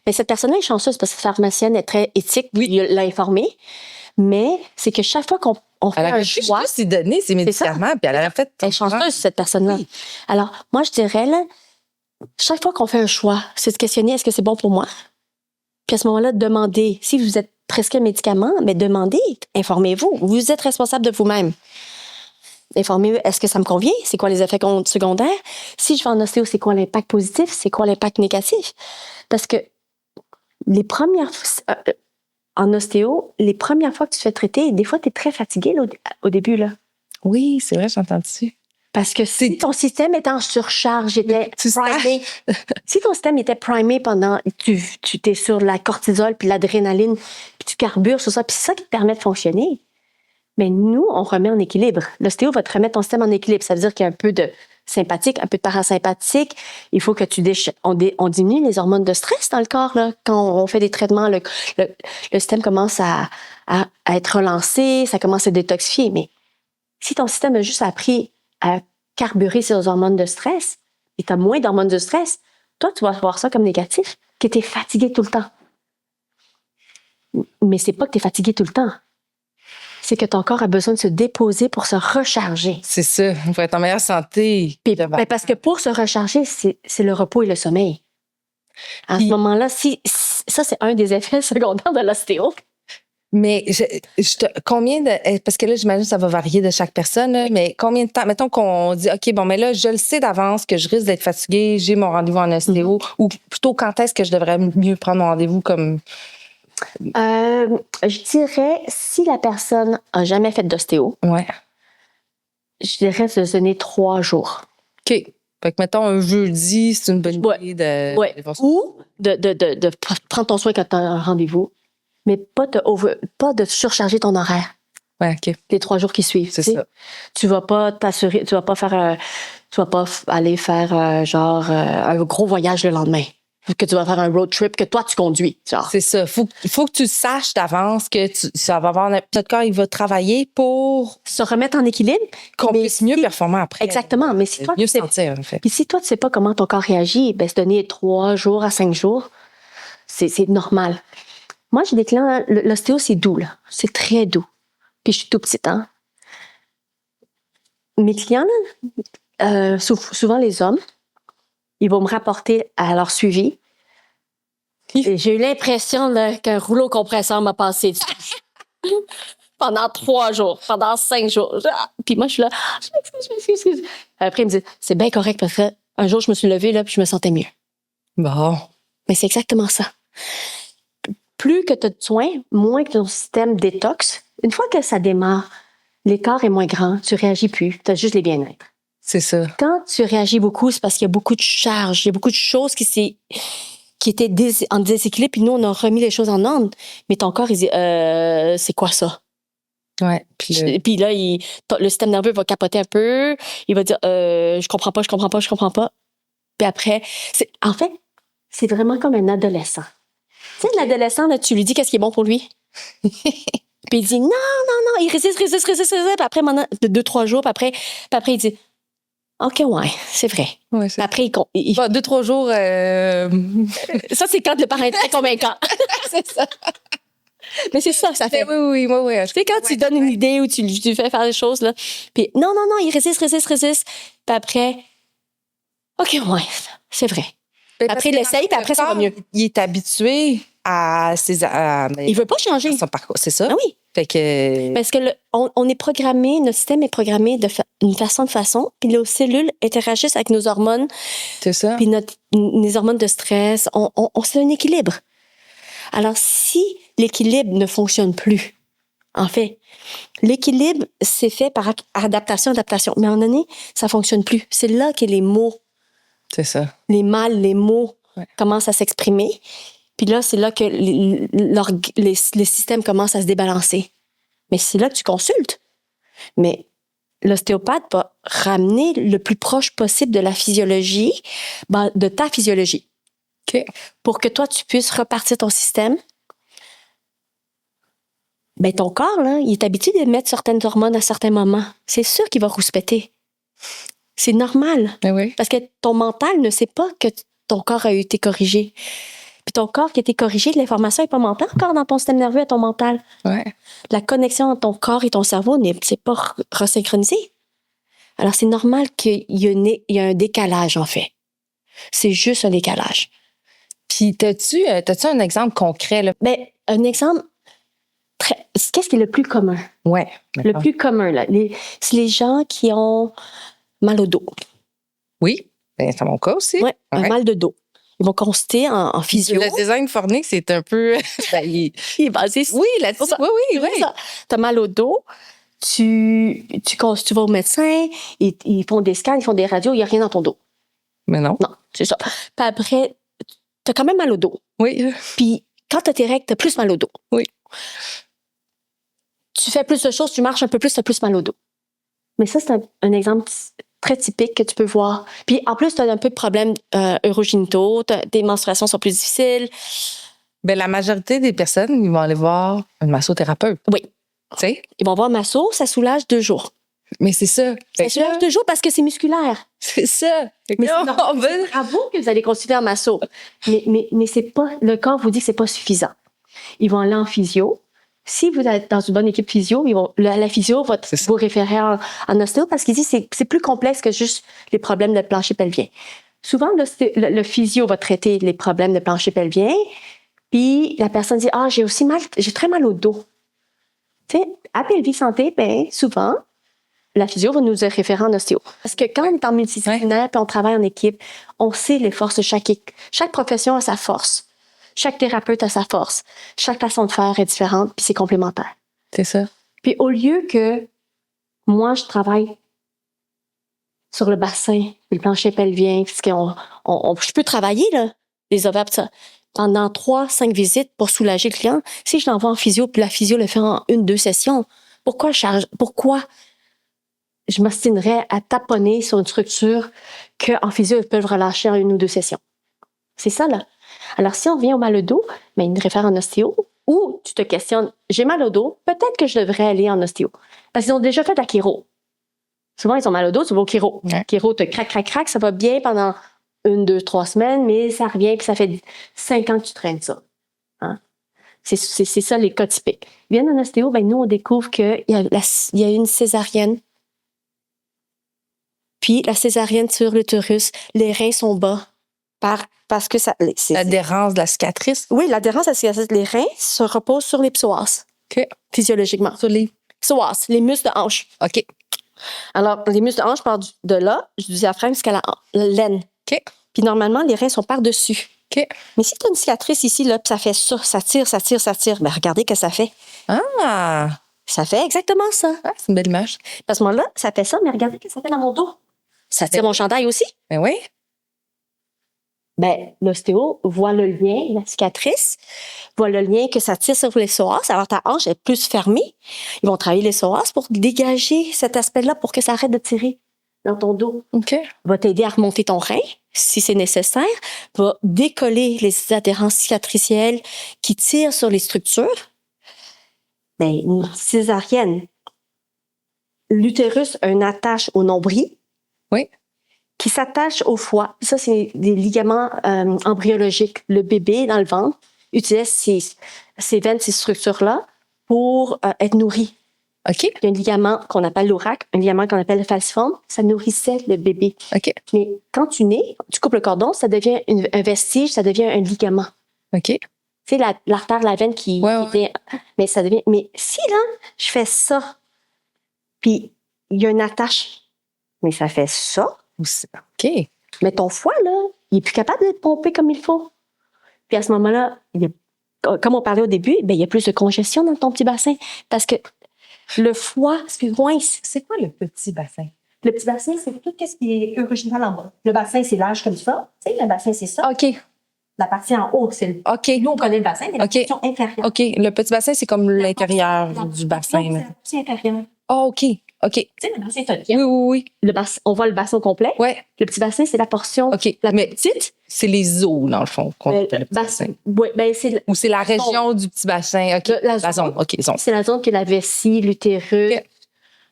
Mais cette personne-là est chanceuse parce que cette pharmacienne est très éthique, Oui. il l'a informée. Mais c'est que chaque fois qu'on fait elle un aurait pu choix, juste lui donner ses médicaments, puis elle aurait fait... elle est chanceuse, cette personne-là. Oui. Alors, moi, je dirais, là, chaque fois qu'on fait un choix, c'est de questionner est-ce que c'est bon pour moi? Puis à ce moment-là, demandez. Si vous êtes prescrit un médicament, mais demandez, informez-vous. Vous êtes responsable de vous-même. Informez-vous, est-ce que ça me convient? C'est quoi les effets secondaires? Si je vais en ostéo, c'est quoi l'impact positif? C'est quoi l'impact négatif? Parce que les premières en ostéo, les premières fois que tu te fais traiter, des fois, tu es très fatigué là, au début. Là. Oui, c'est vrai, j'ai entendu. Parce que si ton système était en surcharge, était Tu primé, si ton système était primé pendant, tu t'es sur la cortisol puis l'adrénaline, puis tu carbures sur ça, puis c'est ça qui te permet de fonctionner. Mais nous, on remet en équilibre. L'ostéo va te remettre ton système en équilibre. Ça veut dire qu'il y a un peu de sympathique, un peu de parasympathique. Il faut que on diminue les hormones de stress dans le corps. Là. Quand on fait des traitements, le système commence à être relancé, ça commence à détoxifier. Mais si ton système a juste appris à carburer ses hormones de stress et tu as moins d'hormones de stress, toi, tu vas voir ça comme négatif, que tu es fatigué tout le temps. Mais c'est pas que tu es fatigué tout le temps. C'est que ton corps a besoin de se déposer pour se recharger. C'est ça, pour être en meilleure santé. Puis, parce que pour se recharger, c'est le repos et le sommeil. À ce moment-là, ça, c'est un des effets secondaires de l'ostéo. Mais combien de... Parce que là, j'imagine que ça va varier de chaque personne, là, mais combien de temps... Mettons qu'on dit, OK, bon, mais là, je le sais d'avance que je risque d'être fatiguée, j'ai mon rendez-vous en ostéo, ou plutôt quand est-ce que je devrais mieux prendre mon rendez-vous comme... Je dirais, si la personne a jamais fait d'ostéo, Ouais. je dirais de se donner 3 jours. OK. Fait que, mettons, un jeudi, c'est une bonne idée de... Ouais. Ou de prendre ton soin quand tu as un rendez-vous, mais pas de surcharger ton horaire. Ouais, OK. Les 3 jours qui suivent. C'est ça. Tu vas pas t'assurer, tu vas pas aller faire un gros voyage le lendemain. Que tu vas faire un road trip que toi tu conduis. Genre. C'est ça. Faut que tu saches d'avance que ça va avoir... Notre corps, il va travailler pour Se remettre en équilibre. qu'on puisse mieux performer après. Exactement. Mais si toi, mieux sentir, en fait. Puis si toi, tu sais pas comment ton corps réagit, ben, se donner 3 jours à 5 jours, c'est normal. Moi, j'ai des clients, l'ostéo, c'est doux, là. C'est très doux. Puis je suis tout petite, hein. Mes clients, là, souvent les hommes, ils vont me rapporter à leur suivi. Et j'ai eu l'impression là, qu'un rouleau compresseur m'a passé dessus. Pendant 3 jours, pendant 5 jours. Puis moi, je suis là, je m'excuse. Après, il me dit, c'est bien correct parce qu'un jour, je me suis levée là, puis je me sentais mieux. Bon. Mais c'est exactement ça. Plus que tu as de soins, moins que ton système détox. Une fois que ça démarre, l'écart est moins grand, tu réagis plus, tu as juste les bien-être. C'est ça. Quand tu réagis beaucoup, c'est parce qu'il y a beaucoup de charges, il y a beaucoup de choses qui étaient en déséquilibre, puis nous, on a remis les choses en ordre. Mais ton corps, il dit, c'est quoi ça? Ouais. Puis là, le système nerveux va capoter un peu, il va dire, je comprends pas. Puis après, en fait, c'est vraiment comme un adolescent. Tu sais, l'adolescent, là, tu lui dis qu'est-ce qui est bon pour lui. Puis il dit non, il résiste. Puis après, maintenant, 2-3 jours, puis après, il dit OK, ouais, c'est vrai. Ouais, Puis après, il... Bon, 2-3 jours. Ça, c'est quand le parent est très convaincant. C'est ça. Mais c'est ça que ça fait. Oui. Tu sais, quand tu donnes une idée ou tu lui fais faire des choses, là, puis non, il résiste. Puis après, OK, ouais, c'est vrai. Après, il essaye, puis après, ça va mieux. Il est habitué à ses. Il veut pas changer. Son parcours, c'est ça? Ah oui. Fait que. Parce que on est programmé, notre système est programmé d'une façon, puis nos cellules interagissent avec nos hormones, C'est ça. puis les hormones de stress. C'est un équilibre. Alors, si l'équilibre ne fonctionne plus, en fait, l'équilibre, c'est fait par adaptation. Mais à un moment donné, ça fonctionne plus. C'est là que les mots, C'est ça. les mots commencent à s'exprimer. Puis là, c'est là que les systèmes commencent à se débalancer. Mais c'est là que tu consultes. Mais l'ostéopathe va ramener le plus proche possible de la physiologie, de ta physiologie. OK. Pour que toi, tu puisses repartir ton système. Ben, ton corps, là, il est habitué de mettre certaines hormones à certains moments. C'est sûr qu'il va rouspéter. C'est normal. Ben oui. Parce que ton mental ne sait pas que ton corps a été corrigé. Puis ton corps qui a été corrigé, l'information n'est pas montée encore dans ton système nerveux et ton mental. Ouais. La connexion entre ton corps et ton cerveau n'est pas resynchronisée. Alors, c'est normal qu'il y ait un décalage, en fait. C'est juste un décalage. Puis, t'as-tu un exemple concret, là? Ben, un exemple, qu'est-ce qui est le plus commun? Ouais. Le plus commun, là, c'est les gens qui ont mal au dos. Oui. Ben, c'est mon cas aussi. Oui, un mal de dos. Ils vont consulter en physio. Le design fornique, c'est un peu. Il est basé sur... Oui, là-dessus. Oui. Tu as mal au dos, tu vas au médecin, ils font des scans, ils font des radios, il n'y a rien dans ton dos. Mais non. Non, c'est ça. Puis après, tu as quand même mal au dos. Oui. Puis quand tu as tes règles, tu as plus mal au dos. Oui. Tu fais plus de choses, tu marches un peu plus, tu as plus mal au dos. Mais ça, c'est un exemple très typique que tu peux voir. Puis en plus, tu as un peu de problèmes urogénitaux, tes menstruations sont plus difficiles. Ben, la majorité des personnes, ils vont aller voir un massothérapeute. Oui. Tu sais? Ils vont voir masso, ça soulage 2 jours. Mais c'est ça. Ça soulage 2 jours parce que c'est musculaire. C'est ça. Mais c'est bravo que vous allez consulter un masso. Mais c'est pas, le corps vous dit que c'est pas suffisant. Ils vont aller en physio. Si vous êtes dans une bonne équipe physio, la physio va vous référer en ostéo parce qu'il dit que c'est plus complexe que juste les problèmes de plancher pelvien. Souvent, le physio va traiter les problèmes de plancher pelvien, puis la personne dit « Ah, j'ai très mal au dos. » Tu sais, à Pelvic Santé, ben souvent, la physio va nous référer en ostéo. Parce que quand on est en multidisciplinaire puis on travaille en équipe, on sait les forces de chaque profession a sa force. Chaque thérapeute a sa force. Chaque façon de faire est différente, puis c'est complémentaire. C'est ça. Puis au lieu que moi, je travaille sur le bassin, le plancher pelvien, parce que je peux travailler, là, les ovaires, ça, pendant 3-5 visites pour soulager le client. Si je l'envoie en physio, puis la physio le fait en 1-2 sessions, pourquoi je m'ostinerais à taponner sur une structure qu'en physio, ils peuvent relâcher en 1 ou 2 sessions? C'est ça, là. Alors, si on vient au mal au dos, ben, il nous réfère en ostéo, ou tu te questionnes, j'ai mal au dos, peut-être que je devrais aller en ostéo. Parce qu'ils ont déjà fait de la chiro. Souvent, ils ont mal au dos, tu vas au chiro. Ouais. Chiro te craque, ça va bien pendant 1, 2, 3 semaines, mais ça revient, puis ça fait 5 ans que tu traînes ça. Hein? C'est ça les cas typiques. Ils viennent en ostéo, ben, nous, on découvre qu'il y a une césarienne. Puis, la césarienne sur l'utérus, les reins sont bas. Parce que ça. L'adhérence de la cicatrice. Oui, l'adhérence à la cicatrice. Les reins se reposent sur les psoas. OK. Physiologiquement. Sur les psoas, les muscles de hanche. OK. Alors, les muscles de hanche partent de là, du diaphragme jusqu'à la laine. OK. Puis normalement, les reins sont par-dessus. OK. Mais si tu as une cicatrice ici, là, puis ça fait ça tire, ben regardez ce que ça fait. Ah! Ça fait exactement ça. Ah, c'est une belle image. À ce moment-là, ça fait ça, mais regardez ce que ça fait dans mon dos. Ça tire mon chandail aussi. Ben oui. Ben, l'ostéo voit le lien, la cicatrice, voit le lien que ça tire sur les psoas. Alors, ta hanche est plus fermée. Ils vont travailler les psoas pour dégager cet aspect-là pour que ça arrête de tirer dans ton dos. OK. Va t'aider à remonter ton rein. si c'est nécessaire, va décoller les adhérences cicatricielles qui tirent sur les structures. Ben, une césarienne, l'utérus a une attache au nombril. Oui. Qui s'attache au foie. Ça, c'est des ligaments embryologiques. Le bébé, dans le ventre, utilise ces veines, ces structures-là pour être nourri. OK. Il y a un ligament qu'on appelle l'oracle, un ligament qu'on appelle le falciforme. Ça nourrissait le bébé. OK. Mais quand tu nais, tu coupes le cordon, ça devient un vestige, ça devient un ligament. OK. Tu sais, l'artère, la veine qui était... Mais ça devient... Mais si, là, je fais ça, puis il y a une attache, mais ça fait ça... OK. Mais ton foie, là, il est plus capable d'être pompé comme il faut. Puis à ce moment-là, comme on parlait au début, ben, il y a plus de congestion dans ton petit bassin. Parce que le foie, C'est quoi le petit bassin? Le petit bassin, c'est tout ce qui est original en bas. Le bassin, c'est large comme ça. Tu sais, le bassin, c'est ça. OK. La partie en haut, c'est le... OK. Nous, on connaît le bassin, mais la OK. portion inférieure. OK. Le petit bassin, c'est comme l'intérieur La du bassin. portion, c'est la partie inférieure. Oh, OK. OK. Tu sais, le bassin, c'est Oui, oui, oui. on voit le bassin au complet. Ouais. Le petit bassin, c'est la portion OK. la Mais petite. c'est les os, dans le fond, qu'on appelle le petit bassin. Oui, ben, c'est... Ou c'est la région du petit bassin. OK. La La zone. OK, zone. C'est la zone que la vessie, l'utérus OK.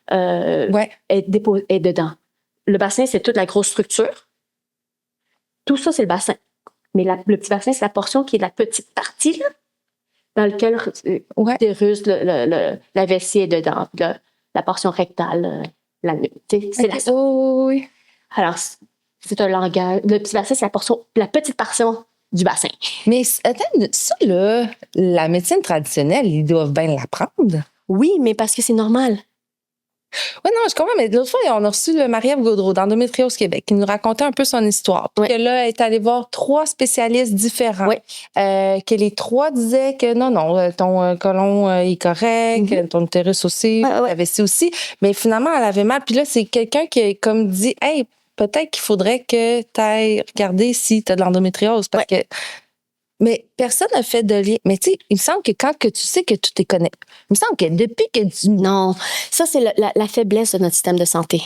Ouais. est dedans. Le bassin, c'est toute la grosse structure. Tout ça, c'est le bassin. Mais le petit bassin, c'est la portion qui est la petite partie, là, dans laquelle Ouais. l'utérus, la vessie est dedans. Puis la portion rectale, la nuque. C'est la... Oh, oui. Alors, c'est un langage. Le petit bassin, c'est la petite portion du bassin. Mais attends, ça, là, la médecine traditionnelle, ils doivent bien l'apprendre. Oui, mais parce que c'est normal. Oui, non, je comprends, mais l'autre fois, on a reçu Marie-Ève Gaudreau d'Endométriose Québec qui nous racontait un peu son histoire. Puis Ouais. que là, elle est allée voir 3 spécialistes différents. Ouais. Que les 3 disaient que non, ton côlon est correct, Mhm. ton utérus aussi, Ouais. ta vessie aussi. Mais finalement, elle avait mal. Puis là, c'est quelqu'un qui a comme dit, hey, peut-être qu'il faudrait que tu ailles regarder si tu as de l'endométriose. Parce que. Mais personne n'a fait de lien. Mais tu sais, il me semble que quand que tu sais que tout est connecté, il me semble que depuis que tu. Non, ça, c'est la faiblesse de notre système de santé.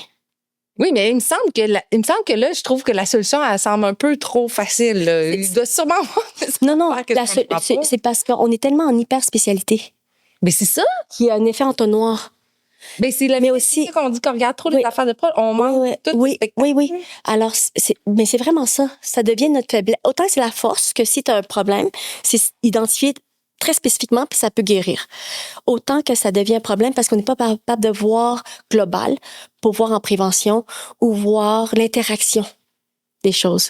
Oui, mais il me semble que là, je trouve que la solution, elle semble un peu trop facile. Là. Il doit sûrement avoir des Non, affaires que je comprends pas. c'est parce qu'on est tellement en hyperspécialité Mais c'est ça. qu'il y a un effet entonnoir. Mais c'est Mais aussi- c'est qu'on dit qu'on regarde trop les Oui. affaires de prod, on manque tout. Oui. Alors, mais c'est vraiment ça. Ça devient notre faiblesse. Autant c'est la force que si tu as un problème, c'est identifié très spécifiquement puis ça peut guérir. Autant que ça devient un problème parce qu'on n'est pas capable de voir global pour voir en prévention ou voir l'interaction des choses.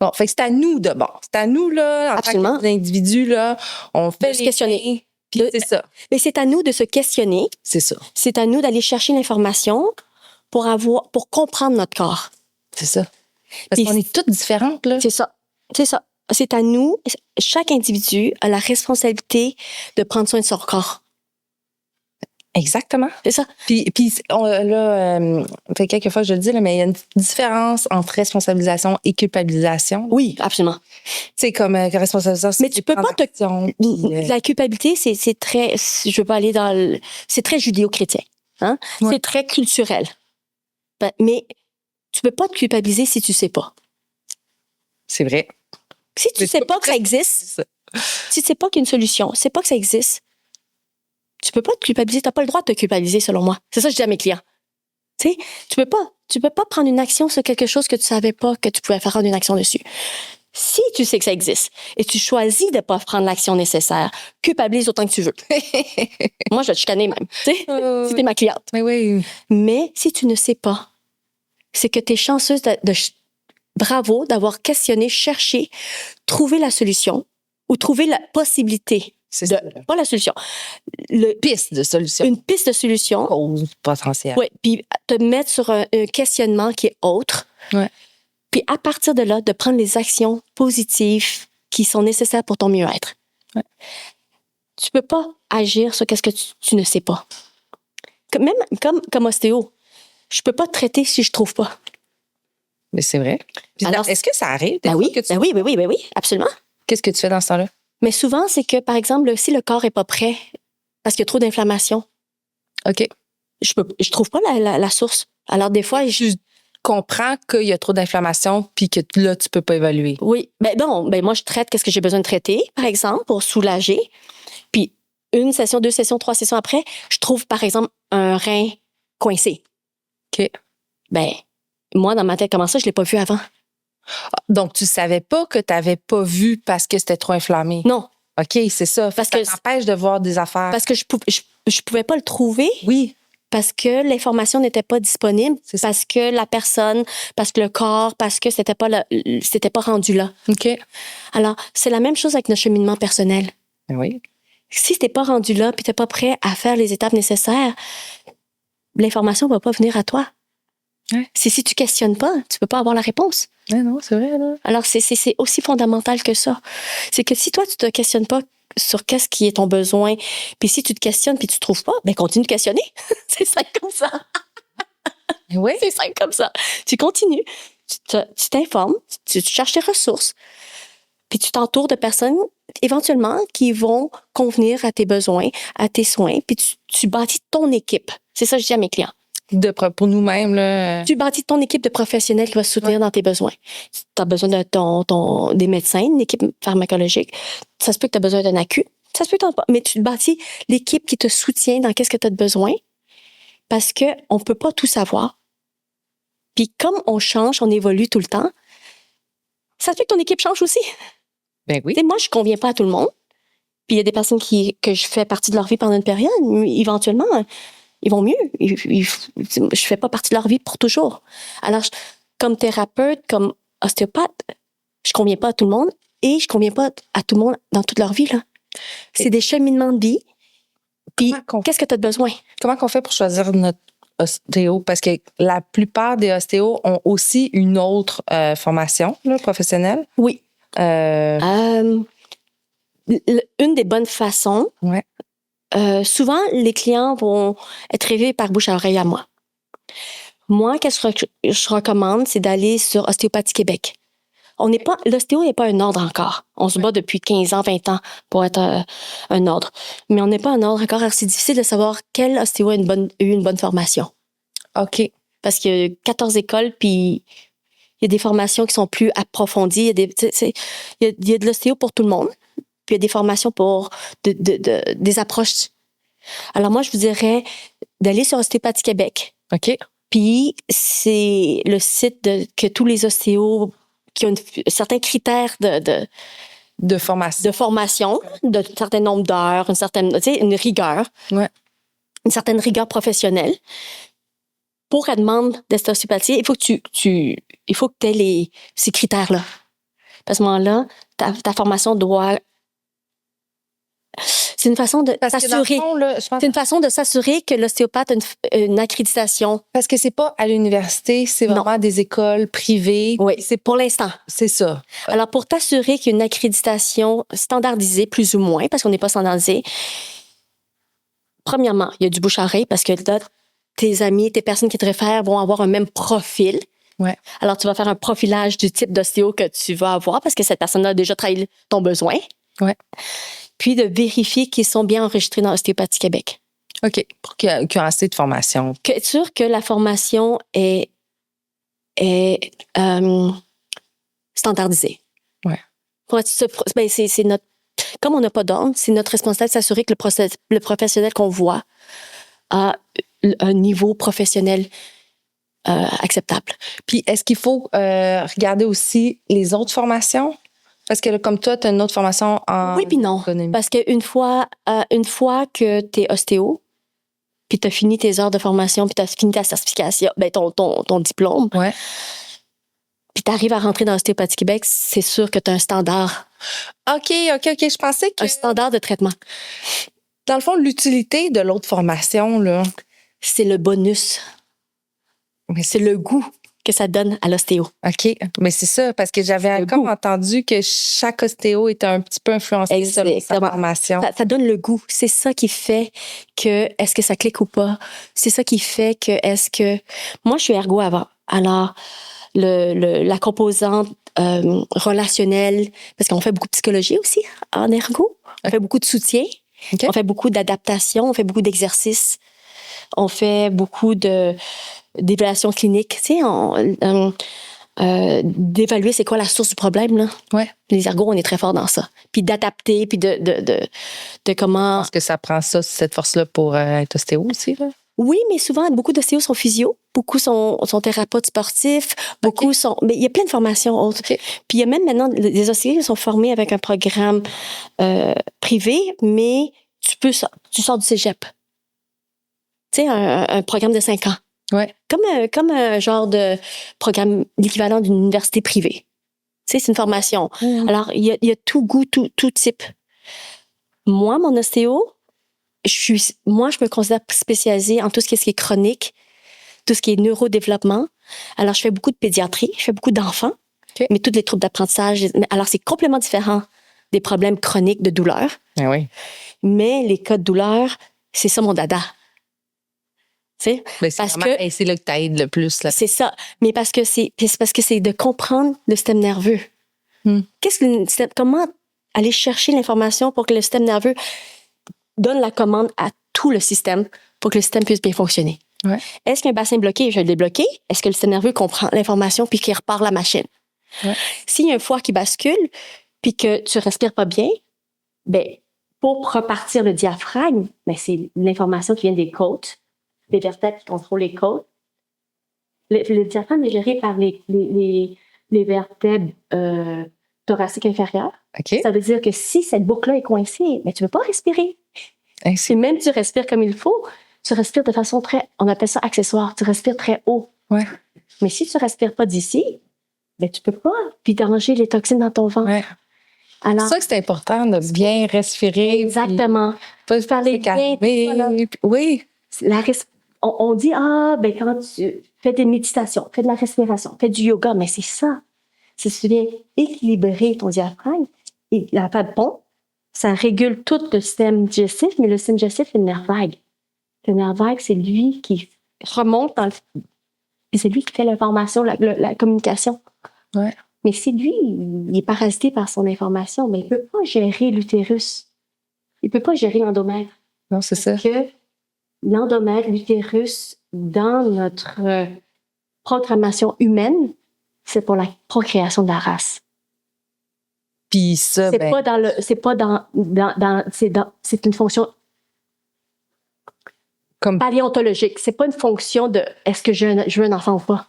Bon, fait que c'est à nous d'abord. C'est à nous, là, en Absolument. tant qu'individus, là, on fait De se questionner. liens, puis c'est ça. Mais c'est à nous de se questionner. C'est ça. C'est à nous d'aller chercher l'information pour comprendre notre corps. C'est ça. Parce Puis- qu'on est toutes différentes, là. C'est ça. C'est ça. C'est à nous, chaque individu a la responsabilité de prendre soin de son corps. Exactement. C'est ça. Puis fait quelques fois je le dis, là, mais il y a une différence entre responsabilisation et culpabilisation. Oui, absolument. C'est comme responsabilisation. Mais tu peux pas te... La culpabilité, c'est très... Je veux pas aller dans le... C'est très judéo-chrétien. Hein? Ouais. C'est très culturel. Mais tu peux pas te culpabiliser si tu sais pas. C'est vrai. Si tu Mais sais c'est pas que ça existe, ça. si tu sais pas qu'il y a une solution, sais pas que ça existe, tu peux pas te culpabiliser. T'as pas le droit de te culpabiliser, selon moi. C'est ça que je dis à mes clients. Tu sais, tu peux pas prendre une action sur quelque chose que tu savais pas que tu pouvais faire une action dessus. Si tu sais que ça existe et tu choisis de pas prendre l'action nécessaire, culpabilise autant que tu veux. Moi, je vais te chicaner même. Tu sais, si t'es ma cliente. Mais oui. Mais si tu ne sais pas, c'est que tu es chanceuse bravo d'avoir questionné, cherché, trouvé la solution ou trouvé la possibilité. C'est ça. Pas la solution. Piste de solution. Une piste de solution. Cause potentielle. Oui, puis te mettre sur un questionnement qui est autre. Ouais. Puis à partir de là, de prendre les actions positives qui sont nécessaires pour ton mieux-être. Ouais. Tu peux pas agir sur qu'est-ce que tu ne sais pas. Même comme ostéo, je peux pas te traiter si je trouve pas. Mais c'est vrai. Puis Alors, est-ce que ça arrive? des Ben fois oui, que tu- oui, absolument. Qu'est-ce que tu fais dans ce temps-là? Mais souvent, c'est que, par exemple, si le corps est pas prêt parce qu'il y a trop d'inflammation, OK. je trouve pas la source. Alors, des fois, comprends qu'il y a trop d'inflammation puis que là, tu peux pas évaluer. Oui. Moi, je traite qu'est-ce que j'ai besoin de traiter, par exemple, pour soulager. Puis, 1 session, 2 sessions, 3 sessions après, je trouve, par exemple, un rein coincé. OK. Moi, dans ma tête, comment ça, je l'ai pas vu avant? Donc, tu savais pas que tu n'avais pas vu parce que c'était trop inflammé? Non. OK, c'est ça. Parce Ça que t'empêche de voir des affaires. Parce que je pouvais pas le trouver. Oui. Parce que l'information n'était pas disponible, C'est ça. parce que la personne, parce que le corps, parce que c'était pas rendu là. OK. Alors, c'est la même chose avec notre cheminement personnel. Ben oui. Si t'es pas rendu là, puis t'es pas prêt à faire les étapes nécessaires, l'information va pas venir à toi. Ouais. Si tu questionnes pas, tu peux pas avoir la réponse. Mais non, c'est vrai, là. Alors, c'est aussi fondamental que ça. C'est que si toi, tu te questionnes pas sur qu'est-ce qui est ton besoin, puis si tu te questionnes puis tu trouves pas, continue de questionner. C'est simple comme ça. Oui. C'est simple comme ça. Tu continues, tu t'informes, tu cherches tes ressources, puis tu t'entoures de personnes éventuellement qui vont convenir à tes besoins, à tes soins, puis tu bâtis ton équipe. C'est ça que je dis à mes clients. Pour nous-mêmes, là. Tu bâtis ton équipe de professionnels qui va se soutenir dans tes besoins. Tu as besoin de des médecins, une équipe pharmacologique. Ça se peut que tu as besoin d'un ACU. Ça se peut que t'en as pas. Mais tu bâtis l'équipe qui te soutient dans qu'est-ce que tu as besoin parce qu'on ne peut pas tout savoir. Puis comme on change, on évolue tout le temps, ça se peut que ton équipe change aussi. Ben oui. Tu sais, moi, je ne conviens pas à tout le monde. Puis il y a des personnes que je fais partie de leur vie pendant une période. Éventuellement, ils vont mieux. Je fais pas partie de leur vie pour toujours. Alors, comme thérapeute, comme ostéopathe, je conviens pas à tout le monde et je conviens pas à tout le monde dans toute leur vie, là. C'est des cheminements de vie. Puis, qu'est-ce que tu as besoin? Comment qu'on fait pour choisir notre ostéo? Parce que la plupart des ostéos ont aussi une autre formation là, professionnelle. Oui. Euh, Une des bonnes façons, Ouais. Souvent, les clients vont être rêvés par bouche à oreille à moi. Moi, qu'est-ce que je recommande, c'est d'aller sur Ostéopathie Québec. L'ostéo n'est pas un ordre encore. On se bat depuis 15 ans, 20 ans pour être un ordre. Mais on n'est pas un ordre encore. Alors, c'est difficile de savoir quel ostéo a eu une bonne formation. OK. Parce qu'il y a 14 écoles, puis il y a des formations qui sont plus approfondies. Il y a de l'ostéo pour tout le monde. Puis il y a des formations pour des approches. Alors moi, je vous dirais d'aller sur Ostéopathie Québec. OK. Puis c'est le site que tous les ostéos qui ont certains critères de formation, de certain nombre d'heures, une rigueur, ouais. une certaine rigueur professionnelle. Pour la demande d'ostéopathie, il faut que tu aies ces critères-là. À ce moment-là, ta formation doit... C'est une façon de s'assurer. C'est une façon de s'assurer que l'ostéopathe a une accréditation. Parce que c'est pas à l'université, c'est vraiment des écoles privées. Oui, c'est pour l'instant. C'est ça. Alors, pour t'assurer qu'il y a une accréditation standardisée, plus ou moins, parce qu'on n'est pas standardisé, premièrement, il y a du bouche-à-oreille parce que là, tes amis, tes personnes qui te réfèrent vont avoir un même profil. Ouais. Alors, tu vas faire un profilage du type d'ostéo que tu vas avoir parce que cette personne-là a déjà trahi ton besoin. Ouais. Puis de vérifier qu'ils sont bien enregistrés dans Ostéopathie Québec. OK. Pour qu'il y ait assez de formation. Être sûr que la formation est standardisée. Ouais. C'est notre... Comme on n'a pas d'ordre, c'est notre responsabilité de s'assurer que le professionnel qu'on voit a un niveau professionnel acceptable. Puis, est-ce qu'il faut regarder aussi les autres formations? Parce que comme toi, tu as une autre formation en oui puis non. économie. Parce qu'une fois que tu es ostéo, puis tu as fini tes heures de formation, puis tu as fini ta certification, ton diplôme, ouais. puis tu arrives à rentrer dans l'Ostéopathie Québec, c'est sûr que tu as un standard. OK. Je pensais que... Un standard de traitement. Dans le fond, l'utilité de l'autre formation, là... C'est le bonus. Mais c'est le goût que ça donne à l'ostéo. OK. Mais c'est ça, parce que j'avais encore entendu que chaque ostéo était un petit peu influencé selon sa formation. Ça donne le goût. C'est ça qui fait que est-ce que ça clique ou pas. C'est ça qui fait que est-ce que... Moi, je suis ergo avant. Alors, la composante relationnelle, parce qu'on fait beaucoup de psychologie aussi en ergo. On fait beaucoup de soutien. Okay. On fait beaucoup d'adaptation. On fait beaucoup d'exercices. On fait beaucoup d'évaluation clinique, tu sais, d'évaluer c'est quoi la source du problème, là. Ouais. Les ergots, on est très fort dans ça. Puis d'adapter, puis de comment... Est-ce que ça prend ça, cette force-là pour être ostéo aussi, là? Oui, mais souvent, beaucoup d'ostéos sont physio, beaucoup sont thérapeutes sportifs, beaucoup sont... Mais il y a plein de formations autres. OK. Puis il y a même maintenant, des ostéos qui sont formés avec un programme privé, mais tu sors du cégep. Tu sais, un programme de 5 ans. Ouais. Comme un genre de programme, l'équivalent d'une université privée. Tu sais, c'est une formation. Alors, il y a tout goût, tout type. Moi, mon ostéo, je me considère spécialisée en tout ce qui est chronique, tout ce qui est neurodéveloppement. Alors, je fais beaucoup de pédiatrie, je fais beaucoup d'enfants, mais tous les troubles d'apprentissage. Alors, c'est complètement différent des problèmes chroniques de douleur. Ah oui. Mais les cas de douleur, c'est ça mon dada. Ben, c'est là que tu aides le plus. Là. C'est ça. Mais parce que c'est de comprendre le système nerveux. Comment aller chercher l'information pour que le système nerveux donne la commande à tout le système pour que le système puisse bien fonctionner. Ouais. Est-ce qu'un bassin bloqué, je vais le débloquer? Est-ce que le système nerveux comprend l'information puis qu'il repart la machine? Ouais. S'il y a un foie qui bascule puis que tu respires pas bien, ben, pour repartir le diaphragme, ben, c'est l'information qui vient des côtes, des vertèbres qui contrôlent les côtes. Le diaphragme est géré par les vertèbres thoraciques inférieures. Okay. Ça veut dire que si cette boucle-là est coincée, ben, tu ne peux pas respirer. Ainsi. Et même si tu respires comme il faut, tu respires de façon on appelle ça accessoire, tu respires très haut. Ouais. Mais si tu ne respires pas d'ici, ben, tu ne peux pas vidanger les toxines dans ton ventre. Ouais. Alors, c'est ça que c'est important de bien respirer. Exactement. Pas parler bien. Oui. On dit, quand tu fais des méditations, fais de la respiration, fais du yoga, mais c'est ça. Si tu viens équilibrer ton diaphragme, et la pont, ça régule tout le système digestif, mais le système digestif, c'est le nerf vague. Le nerf vague, c'est lui qui remonte et c'est lui qui fait l'information, la communication. Ouais. Mais si lui, il est parasité par son information, mais il ne peut pas gérer l'utérus. Il ne peut pas gérer l'endomètre. Non, c'est ça. Parce que l'endomètre, l'utérus, dans notre programmation humaine, c'est pour la procréation de la race. Puis ça, c'est une fonction paléontologique. C'est pas une fonction de est-ce que je veux un enfant ou pas.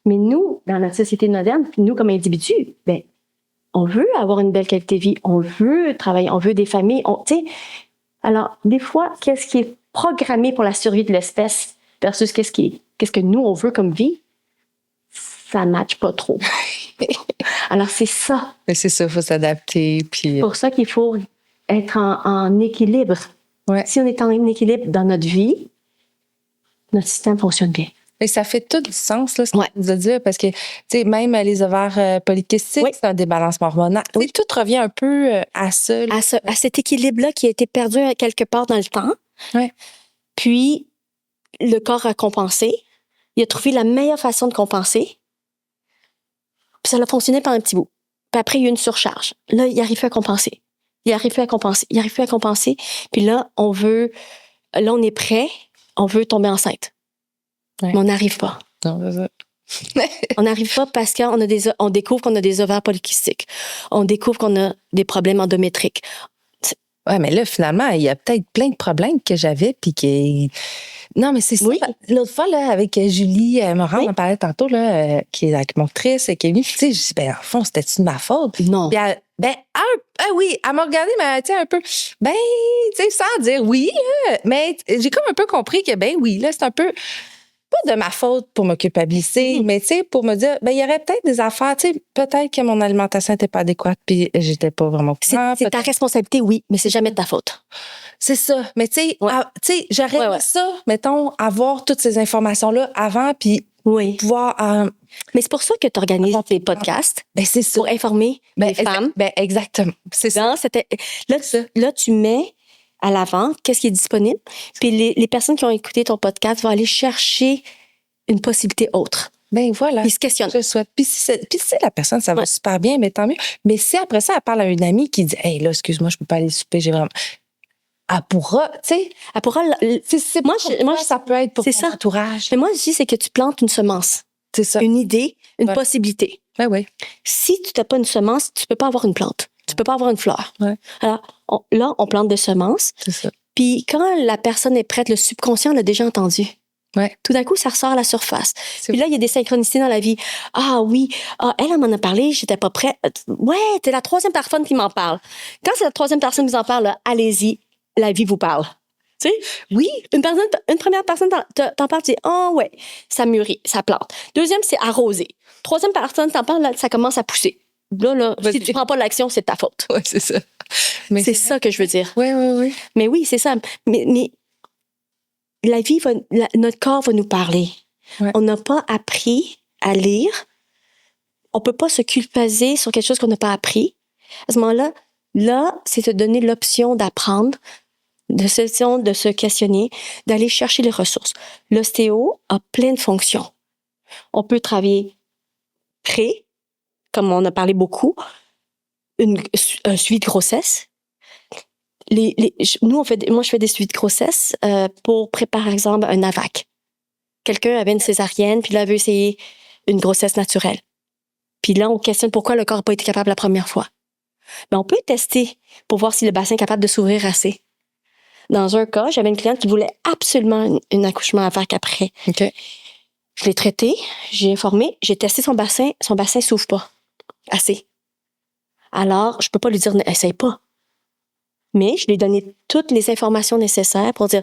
Mais nous, dans notre société moderne, puis nous comme individus, ben, on veut avoir une belle qualité de vie, on veut travailler, on veut des familles, tu sais. Alors, des fois, qu'est-ce qui est programmé pour la survie de l'espèce versus qu'est-ce que nous, on veut comme vie, ça ne matche pas trop. Alors, c'est ça. Mais c'est ça, il faut s'adapter. Puis... C'est pour ça qu'il faut être en équilibre. Ouais. Si on est en équilibre dans notre vie, notre système fonctionne bien. Mais ça fait tout du sens, là, ce que tu nous as dit, parce que, tu sais, même les ovaires polykystiques, c'est un débalancement hormonal. Oui. Tout revient un peu à ça. À cet équilibre-là qui a été perdu quelque part dans le temps. Ouais. Puis, le corps a compensé. Il a trouvé la meilleure façon de compenser. Puis ça a fonctionné pendant un petit bout. Puis après, il y a eu une surcharge. Là, il n'arrive plus à compenser. Il n'arrive plus à compenser. Puis là, on est prêt, on veut tomber enceinte. Ouais. Mais on n'arrive pas. Non, c'est ça. On n'arrive pas parce qu'on découvre qu'on a des ovaires polykystiques. On découvre qu'on a des problèmes endométriques. Ouais, mais là, finalement, il y a peut-être plein de problèmes que j'avais, puis que... Non, mais c'est ça. Oui. L'autre fois, là, avec Julie Morin, on en parlait tantôt, là, qui est acupunctrice, qui est venue, tu sais, je dis, ben, en fond, c'était-tu de ma faute? Non. Puis oui, elle m'a regardé, mais tu sais, un peu, ben, tu sais, sans dire oui, là, mais j'ai comme un peu compris que, ben oui, là, c'est un peu... Pas de ma faute pour me culpabiliser, mais tu sais, pour me dire, ben il y aurait peut-être des affaires, tu sais, peut-être que mon alimentation n'était pas adéquate, puis j'étais pas vraiment courant. C'est ta responsabilité, oui, mais c'est jamais de ta faute. C'est ça. Mais tu sais, j'aurais aimé ça, mettons, avoir toutes ces informations-là avant, puis pouvoir... Mais c'est pour ça que tu organises tes podcasts. Ben c'est ça. Pour informer les femmes. Ben exactement. C'est ça. Là, tu mets à l'avant, qu'est-ce qui est disponible. Puis les personnes qui ont écouté ton podcast vont aller chercher une possibilité autre. Ben voilà. Ils se questionnent. Je souhaite. Puis si la personne, ça va super bien, mais tant mieux. Mais si après ça, elle parle à une amie qui dit, hey, là, excuse-moi, je peux pas aller souper, j'ai vraiment... elle pourra, tu sais, Elle pourra... c'est Moi, pas pour toi, ça peut être pour c'est ton ça. entourage. Mais moi, je dis, c'est que tu plantes une semence, C'est ça. une idée, une Ouais. possibilité. Ben oui. Si tu n'as pas une semence, tu peux pas avoir une plante. Tu peux pas avoir une fleur. Ouais. Alors, là, on plante des semences. C'est ça. Puis quand la personne est prête, le subconscient l'a déjà entendu. Ouais. Tout d'un coup, ça ressort à la surface. C'est Puis là, il y a des synchronicités dans la vie. Ah oui, elle m'en a parlé, j'étais pas prête. Ouais, t'es la troisième personne qui m'en parle. Quand c'est la troisième personne qui vous en parle, là, allez-y, la vie vous parle. Tu sais? Oui, une première personne t'en parle, tu dis, oh ouais, ça mûrit, ça plante. Deuxième, c'est arrosé. Troisième personne t'en parle, là, ça commence à pousser. Là, si tu prends pas l'action, c'est de ta faute. Ouais, c'est ça. Mais C'est ça que je veux dire. Oui. Mais oui, c'est ça. Mais la vie notre corps va nous parler. Ouais. On n'a pas appris à lire. On peut pas se culpabiliser sur quelque chose qu'on n'a pas appris. À ce moment-là, c'est te donner l'option d'apprendre, de se questionner, d'aller chercher les ressources. L'ostéo a plein de fonctions. On peut travailler pré, comme on a parlé beaucoup, un suivi de grossesse. Moi, je fais des suivis de grossesse pour préparer, par exemple, un AVAC. Quelqu'un avait une césarienne, puis là, veut essayer une grossesse naturelle. Puis là, on questionne pourquoi le corps n'a pas été capable la première fois. Mais on peut tester pour voir si le bassin est capable de s'ouvrir assez. Dans un cas, j'avais une cliente qui voulait absolument un accouchement AVAC après. OK. Je l'ai traité, j'ai informé, j'ai testé son bassin s'ouvre pas assez. Alors, je peux pas lui dire, essaye pas. Mais je lui ai donné toutes les informations nécessaires pour dire,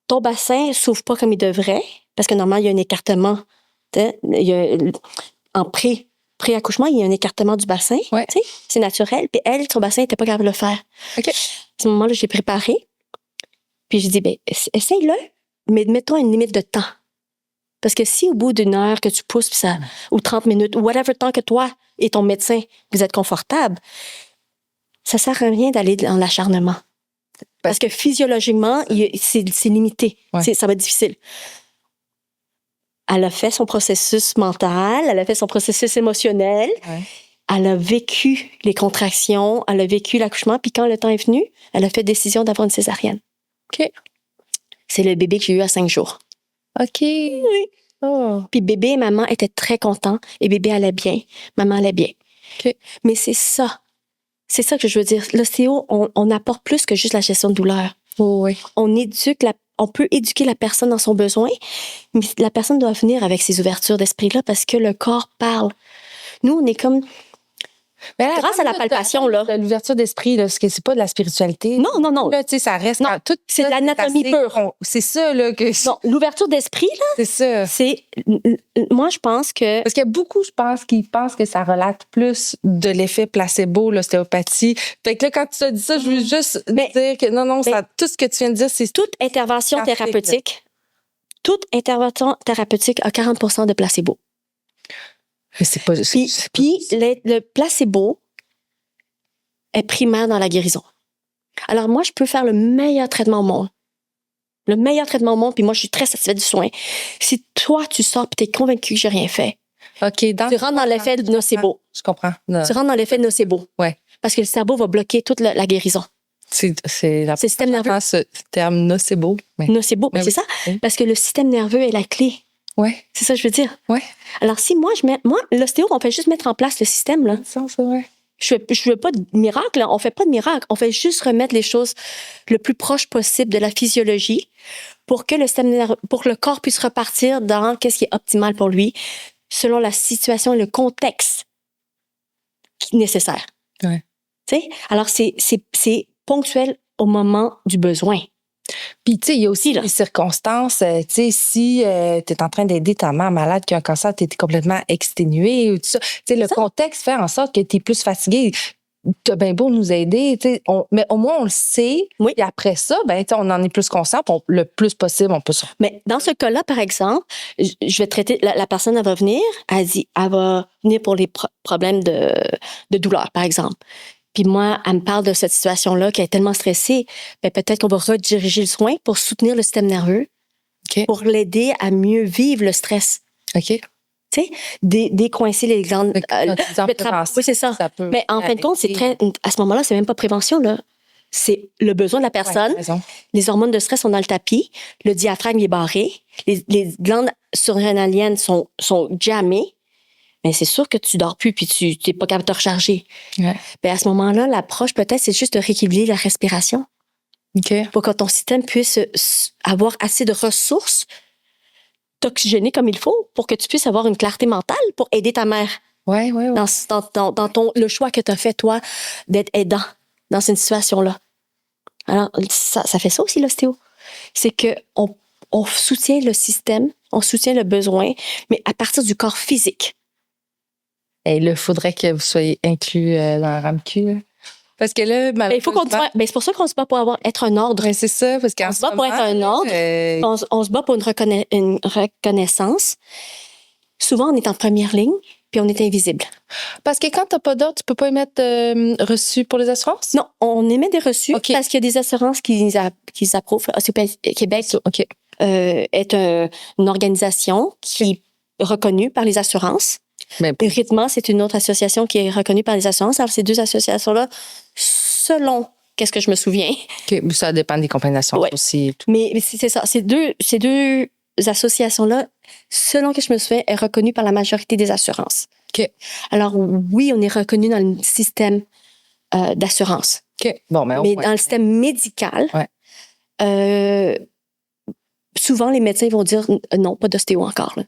ton bassin s'ouvre pas comme il devrait, parce que normalement, il y a un écartement. En pré-accouchement, il y a un écartement du bassin. Ouais. C'est naturel. Puis elle, son bassin n'était pas capable de le faire. OK. À ce moment-là, j'ai préparé. Puis je dis, essaye-le, mais mets-toi une limite de temps. Parce que si au bout d'une heure que tu pousses, puis ou 30 minutes, ou whatever temps que toi et ton médecin, vous êtes confortable, ça sert à rien d'aller dans l'acharnement. Parce que physiologiquement, c'est limité. Ouais. Ça va être difficile. Elle a fait son processus mental, elle a fait son processus émotionnel, Ouais. elle a vécu les contractions, elle a vécu l'accouchement, puis quand le temps est venu, elle a fait décision d'avoir une césarienne. OK. C'est le bébé que j'ai eu à 5 jours. OK. Oui. Oh. Puis bébé et maman étaient très contents, et bébé allait bien, maman allait bien. OK. Mais c'est ça que je veux dire. L'ostéo, on apporte plus que juste la gestion de douleur. Oh, oui. On peut éduquer la personne dans son besoin, mais la personne doit venir avec ces ouvertures d'esprit-là parce que le corps parle. Nous, on est comme... Mais là, grâce à la palpation, là. L'ouverture d'esprit, là, parce que c'est pas de la spiritualité. Non. Là, tu sais, ça reste... Non, tout c'est ça, de l'anatomie assez pure. C'est ça, là, que... Non, l'ouverture d'esprit, là, C'est ça. c'est... Moi, je pense que... Parce qu'il y a beaucoup, je pense, qui pensent que ça relate plus de l'effet placebo, l'ostéopathie. Fait que là, quand tu as dit ça, je veux juste dire que non, tout ce que tu viens de dire, c'est... Toute intervention thérapeutique a 40% de placebo. C'est pas... Puis le placebo est primaire dans la guérison. Alors moi, je peux faire le meilleur traitement au monde. Le meilleur traitement au monde, puis moi, je suis très satisfaite du soin. Si toi, tu sors et tu es convaincu que j'ai rien fait, OK, tu rentres dans l'effet de nocebo. Je comprends. Non. Tu rentres dans l'effet de nocebo. Ouais. Parce que le cerveau va bloquer toute la guérison. C'est le système nerveux. Ce terme nocebo. Nocebo, Mais c'est ça. Oui. Parce que le système nerveux est la clé. Ouais. C'est ça que je veux dire. Ouais. Alors, si moi, l'ostéo, on fait juste mettre en place le système, là. Ça, c'est vrai. Je veux pas de miracle, là. On fait pas de miracle. On fait juste remettre les choses le plus proche possible de la physiologie pour que le corps puisse repartir dans qu'est-ce qui est optimal pour lui, selon la situation et le contexte nécessaire. Ouais. Tu sais? Alors, c'est ponctuel au moment du besoin. Puis, tu sais, il y a aussi les circonstances. Tu sais, si tu es en train d'aider ta mère malade qui a un cancer, tu es complètement exténué ou tout ça. Tu sais, le contexte fait en sorte que tu es plus fatigué. Tu as bien beau nous aider, tu sais, mais au moins, on le sait. Oui. Et après ça, ben, on en est plus conscient. Le plus possible, on peut se... Mais dans ce cas-là, par exemple, je vais traiter, la personne, elle va venir, elle va venir pour les problèmes de douleur, par exemple. Puis moi, elle me parle de cette situation-là, qu'elle est tellement stressée, ben peut-être qu'on va rediriger le soin pour soutenir le système nerveux, OK. pour l'aider à mieux vivre le stress. OK. Tu sais, décoincer les glandes. Oui, c'est ça. Mais en fin de compte, à ce moment-là, c'est même pas prévention, là. c'est le besoin de la personne. Ouais, raison. Les hormones de stress sont dans le tapis. Le diaphragme est barré. Les glandes surrénaliennes sont jammées. Mais c'est sûr que tu dors plus puis tu n'es pas capable de te recharger. Ouais. Ben, à ce moment-là, l'approche, peut-être, c'est juste de rééquilibrer la respiration OK. pour que ton système puisse avoir assez de ressources t'oxygéner comme il faut pour que tu puisses avoir une clarté mentale pour aider ta mère Ouais. dans le choix que tu as fait, toi, d'être aidant dans cette situation-là. Alors, ça fait ça aussi, l'ostéo. C'est qu'on soutient le système, on soutient le besoin, mais à partir du corps physique. Et là, il faudrait que vous soyez inclus dans la RAMQ. Là. Parce que là, Il faut qu'on c'est pour ça qu'on se bat pour être un ordre. Ouais, c'est ça, parce qu'en On se bat pour être un ordre. On se bat pour une reconnaissance. Souvent, on est en première ligne, puis on est invisible. Parce que quand t'as pas d'ordre, tu peux pas émettre reçu pour les assurances? Non, on émet des reçus OK. parce qu'il y a des assurances qui approuvent. Québec OK. est une organisation qui est reconnue par les assurances. Mais Et Rythma, c'est une autre association qui est reconnue par les assurances. Alors, ces deux associations-là, selon qu'est-ce que je me souviens. OK, ça dépend des compagnies d'assurance Ouais. aussi. Et tout. Mais c'est ça. Ces deux associations-là, selon que je me souviens, est reconnue par la majorité des assurances. OK. Alors, oui, on est reconnu dans le système d'assurance. OK. Bon, mais Mais dans le système médical, souvent, les médecins vont dire non, pas d'ostéo encore. Là.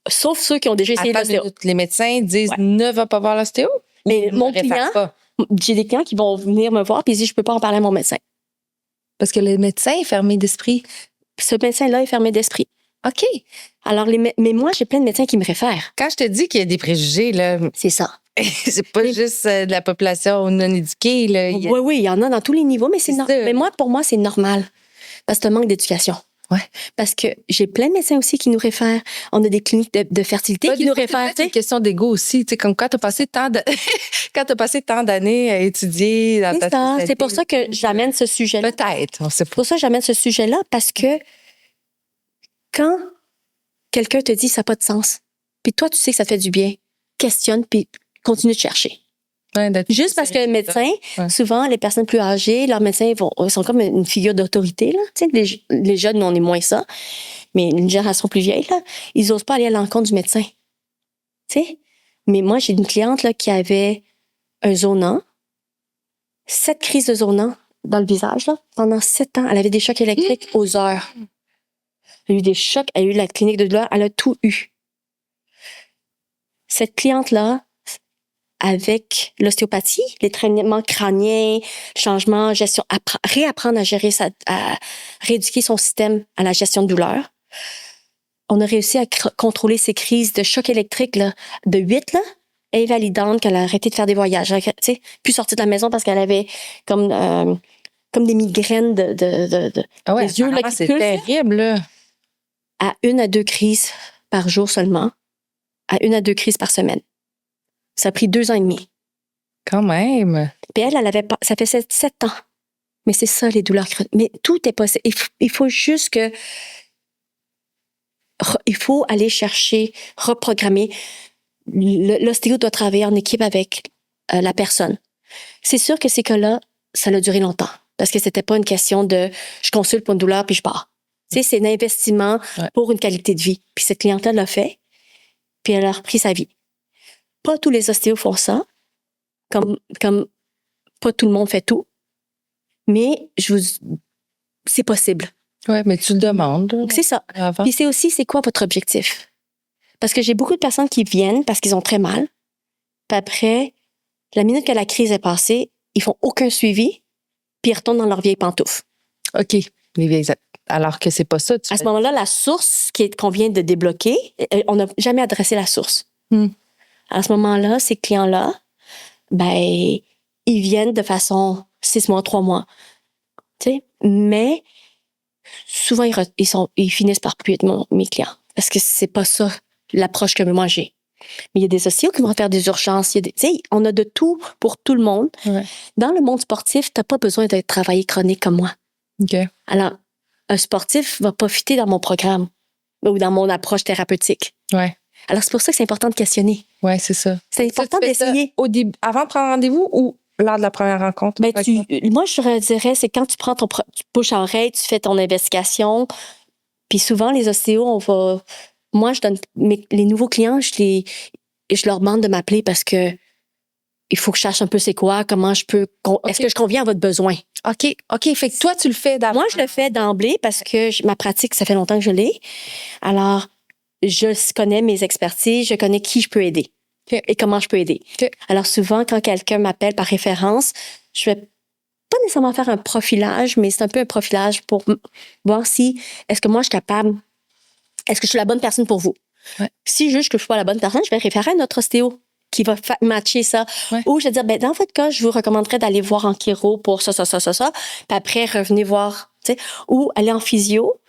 Sauf ceux qui ont déjà essayé l'ostéo. Les médecins disent ne va pas voir l'ostéo? Mais mon client, pas? J'ai des clients qui vont venir me voir et ils disent je peux pas en parler à mon médecin. Parce que le médecin est fermé d'esprit. Ce médecin-là est fermé d'esprit. OK. Alors, mais moi, j'ai plein de médecins qui me réfèrent. Quand je te dis qu'il y a des préjugés, là, C'est ça. c'est pas juste de la population non éduquée. Là. Oui, il y en a dans tous les niveaux, mais mais pour moi, c'est normal. Parce que c'est un manque d'éducation. Ouais. Parce que j'ai plein de médecins aussi qui nous réfèrent. On a des cliniques de fertilité qui nous réfèrent. C'est une question d'ego aussi. Tu sais, comme quand tu as passé tant d'années à étudier dans ta spécialité. C'est pour ça que j'amène ce sujet-là. Peut-être, on sait pas. C'est pour ça que j'amène ce sujet-là, parce que quand quelqu'un te dit ça n'a pas de sens, puis toi, tu sais que ça te fait du bien, questionne, puis continue de chercher. Ouais, Juste parce que le médecin, souvent, les personnes plus âgées, leurs médecins sont comme une figure d'autorité. Là. Tu sais, les jeunes, on est moins ça. Mais une génération plus vieille, là, ils n'osent pas aller à l'encontre du médecin. Tu sais? Mais moi, j'ai une cliente là, qui avait un zonant, 7 crises de zonant dans le visage. Là, pendant 7 ans, elle avait des chocs électriques aux heures. Elle a eu des chocs, elle a eu la clinique de douleur, elle a tout eu. Cette cliente-là, avec l'ostéopathie, les traitements crâniens, changement, gestion, réapprendre à gérer à rééduquer son système à la gestion de douleur. On a réussi à contrôler ses crises de choc électrique là, de 8, là, invalidante, qu'elle a arrêté de faire des voyages. Tu sais, plus sortir de la maison parce qu'elle avait comme des migraines Ah ouais, des yeux là, qui c'est pulsent, terrible. Là. À 1 à 2 crises par jour seulement, à 1 à 2 crises par semaine. Ça a pris 2 ans et demi. Quand même. Puis elle avait pas, ça fait 7 ans. Mais c'est ça, les douleurs chroniques. Mais tout est possible. Il faut juste que... Il faut aller chercher, reprogrammer. L'ostéo doit travailler en équipe avec la personne. C'est sûr que ces cas-là, ça a duré longtemps. Parce que c'était pas une question de je consulte pour une douleur puis je pars. Tu sais, c'est un investissement pour une qualité de vie. Puis cette clientèle l'a fait, puis elle a repris sa vie. Pas tous les ostéos font ça, comme pas tout le monde fait tout, mais c'est possible. Oui, mais tu le demandes. Donc, c'est ça. Avant. Puis c'est aussi, c'est quoi votre objectif? Parce que j'ai beaucoup de personnes qui viennent parce qu'ils ont très mal, puis après, la minute que la crise est passée, ils font aucun suivi, puis ils retournent dans leur vieille pantoufle. OK. Alors que c'est pas ça. À ce moment-là, la source qu'on vient de débloquer, on n'a jamais adressé la source. À ce moment-là, ces clients-là, ben, ils viennent de façon 6 mois, 3 mois. Tu sais, mais souvent, ils finissent par plus être mes clients. Parce que c'est pas ça l'approche que moi j'ai. Mais il y a des ostéos qui vont faire des urgences. Tu sais, on a de tout pour tout le monde. Ouais. Dans le monde sportif, t'as pas besoin de travailler chronique comme moi. OK. Alors, un sportif va profiter dans mon programme ou dans mon approche thérapeutique. Ouais. Alors, c'est pour ça que c'est important de questionner. Oui, c'est ça. C'est important d'essayer. Avant de prendre rendez-vous ou lors de la première rencontre? Ben, moi, je dirais, c'est quand tu prends tu bouche à oreille, tu fais ton investigation. Puis souvent, les ostéos, moi, je donne les nouveaux clients, je leur demande de m'appeler parce que il faut que je cherche un peu c'est quoi, comment je peux, est-ce que je conviens à votre besoin? OK. Fait que toi, tu le fais d'abord. Moi, je le fais d'emblée parce que ma pratique, ça fait longtemps que je l'ai. Alors, je connais mes expertises, je connais qui je peux aider et comment je peux aider. Alors, souvent, quand quelqu'un m'appelle par référence, je vais pas nécessairement faire un profilage, mais c'est un peu un profilage pour voir est-ce que moi, je suis capable, est-ce que je suis la bonne personne pour vous? Ouais. Si je juge que je suis pas la bonne personne, je vais référer à notre ostéo qui va matcher ça. Ouais. Ou je vais dire, dans votre cas, je vous recommanderais d'aller voir en chiro pour ça. Puis après, revenez voir, tu sais, ou aller en physio,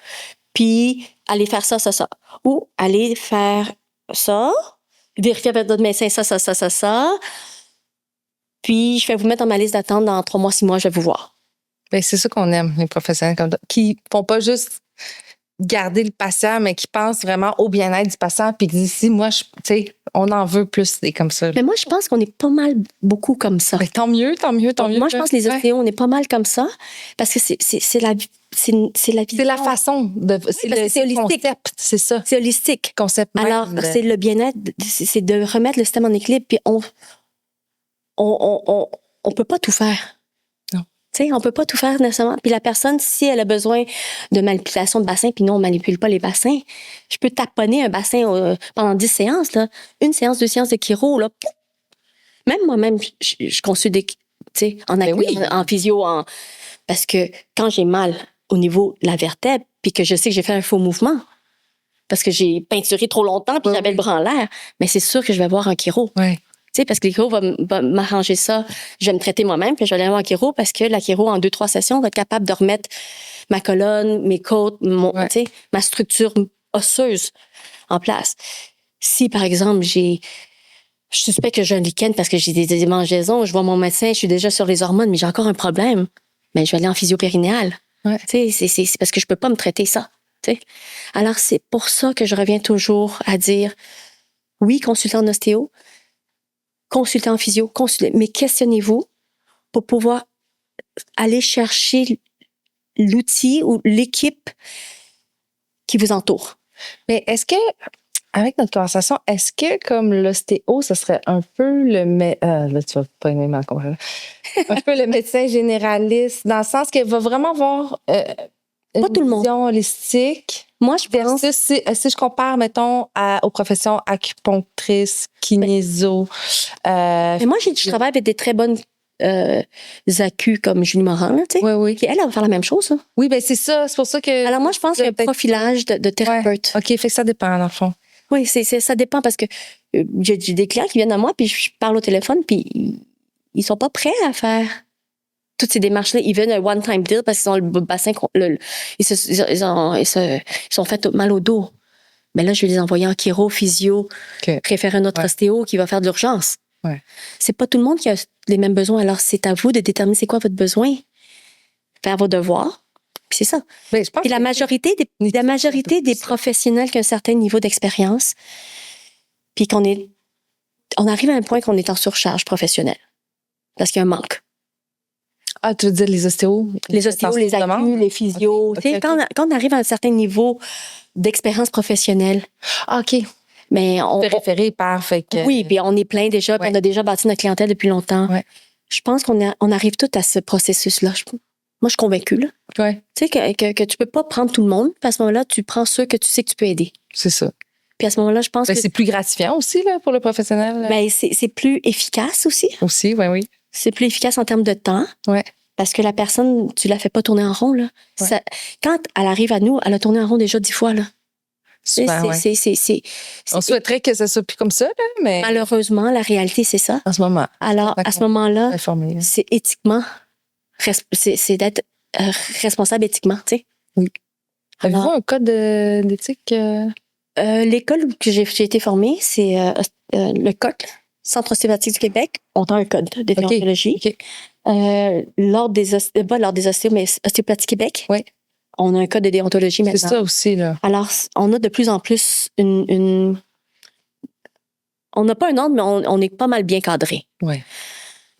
puis aller faire ça. Ou aller faire ça, vérifier avec votre médecin ça. Puis je vais vous mettre dans ma liste d'attente dans 3 mois, 6 mois, je vais vous voir. Ben, c'est ça qu'on aime, les professionnels comme toi, qui font pas juste garder le patient, mais qui pensent vraiment au bien-être du patient, puis qui disent, si moi, tu sais, on en veut plus des comme ça. Mais moi, je pense qu'on est pas mal beaucoup comme ça. Ben, tant mieux. Moi, je pense que les ostéos, on est pas mal comme ça, parce que c'est la vision. C'est la façon de. C'est le concept, c'est ça. C'est holistique. Concept même. Alors, c'est le bien-être, c'est de remettre le système en équilibre, puis on peut pas tout faire. Non. Tu sais, on peut pas tout faire nécessairement. Puis la personne, si elle a besoin de manipulation de bassin, puis nous, on manipule pas les bassins, je peux taponner un bassin pendant 10 séances, là. 1 séance, 2 séances de chiro, là. Même moi-même, je consulte des, tu sais, en physio, parce que quand j'ai mal au niveau de la vertèbre, puis que je sais que j'ai fait un faux mouvement, parce que j'ai peinturé trop longtemps, puis j'avais le bras en l'air, mais c'est sûr que je vais voir un chiro. Ouais. Tu sais, parce que le chiro va m'arranger ça. Je vais me traiter moi-même, puis je vais aller voir un chiro parce que la chiro, en 2-3 sessions, va être capable de remettre ma colonne, mes côtes, tu sais, ma structure osseuse en place. Si, par exemple, je suspecte que j'ai un lichen parce que j'ai des hémangiaisons, je vois mon médecin, je suis déjà sur les hormones, mais j'ai encore un problème, mais je vais aller en physio-périnéale. Ouais. Tu sais, c'est parce que je peux pas me traiter ça. Tu sais. Alors, c'est pour ça que je reviens toujours à dire, oui, consultez en ostéo, consultez en physio, mais questionnez-vous pour pouvoir aller chercher l'outil ou l'équipe qui vous entoure. Mais est-ce que, avec notre conversation, est-ce que comme l'ostéo, ce serait un peu là, tu vas pas aimer ma conversation. Un peu le médecin généraliste, dans le sens qu'il va vraiment avoir une Pas tout le monde. vision holistique. Moi, je pense... Versus, si je compare, mettons, aux professions acupunctrice, kinésio. Mais moi, je travaille avec des très bonnes accus comme Julie Morin, tu sais. Oui. Puis elle va faire la même chose. Hein. Oui, ben c'est ça. C'est pour ça que. Alors moi, je pense qu'il y a un profilage de thérapeute. Ouais. OK, fait que ça dépend, dans le fond. Oui, ça dépend parce que j'ai des clients qui viennent à moi, puis je parle au téléphone, puis ils sont pas prêts à faire toutes ces démarches-là. Ils veulent un one-time deal parce qu'ils ont le bassin, ils sont fait mal au dos. Mais là, je vais les envoyer en chiro, physio, référer à notre ostéo qui va faire de l'urgence. Ouais. C'est pas tout le monde qui a les mêmes besoins. Alors, c'est à vous de déterminer c'est quoi votre besoin. Faire vos devoirs. Puis c'est ça. Mais je pense Puis la majorité des professionnels qui ont un certain niveau d'expérience, puis on arrive à un point qu'on est en surcharge professionnelle. Parce qu'il y a un manque. Ah, tu veux dire les ostéos? Les ostéos, les accus, les physios. Okay. Quand on arrive à un certain niveau d'expérience professionnelle. Ah, OK. Mais on fait référer par. Fait que... Oui, puis on est plein déjà, puis on a déjà bâti notre clientèle depuis longtemps. Ouais. Je pense qu'on arrive tout à ce processus-là. Moi, je suis convaincue. Là. Ouais. Tu sais, que tu peux pas prendre tout le monde, puis à ce moment-là, tu prends ceux que tu sais que tu peux aider. C'est ça. Puis à ce moment-là, je pense que... c'est plus gratifiant aussi là, pour le professionnel. Ben, c'est plus efficace aussi. Aussi, oui. C'est plus efficace en termes de temps. Ouais. Parce que la personne, tu la fais pas tourner en rond. Là. Ouais. Quand elle arrive à nous, elle a tourné en rond déjà 10 fois. Là. Souvent, on souhaiterait que ça soit plus comme ça, là, mais... Malheureusement, la réalité, c'est ça. En ce moment. Alors, à ce moment-là, c'est éthiquement... C'est d'être responsable éthiquement, tu sais. Oui. Avez-vous un code d'éthique? L'école où j'ai été formée, c'est le COC, Centre ostéopathique du Québec. On a un code de déontologie. Okay. L'ordre des ostéos, mais Ostéopathie Québec. Oui. On a un code de déontologie maintenant. C'est ça aussi, là. Alors, on a de plus en plus on n'a pas un ordre, mais on est pas mal bien cadré. Oui.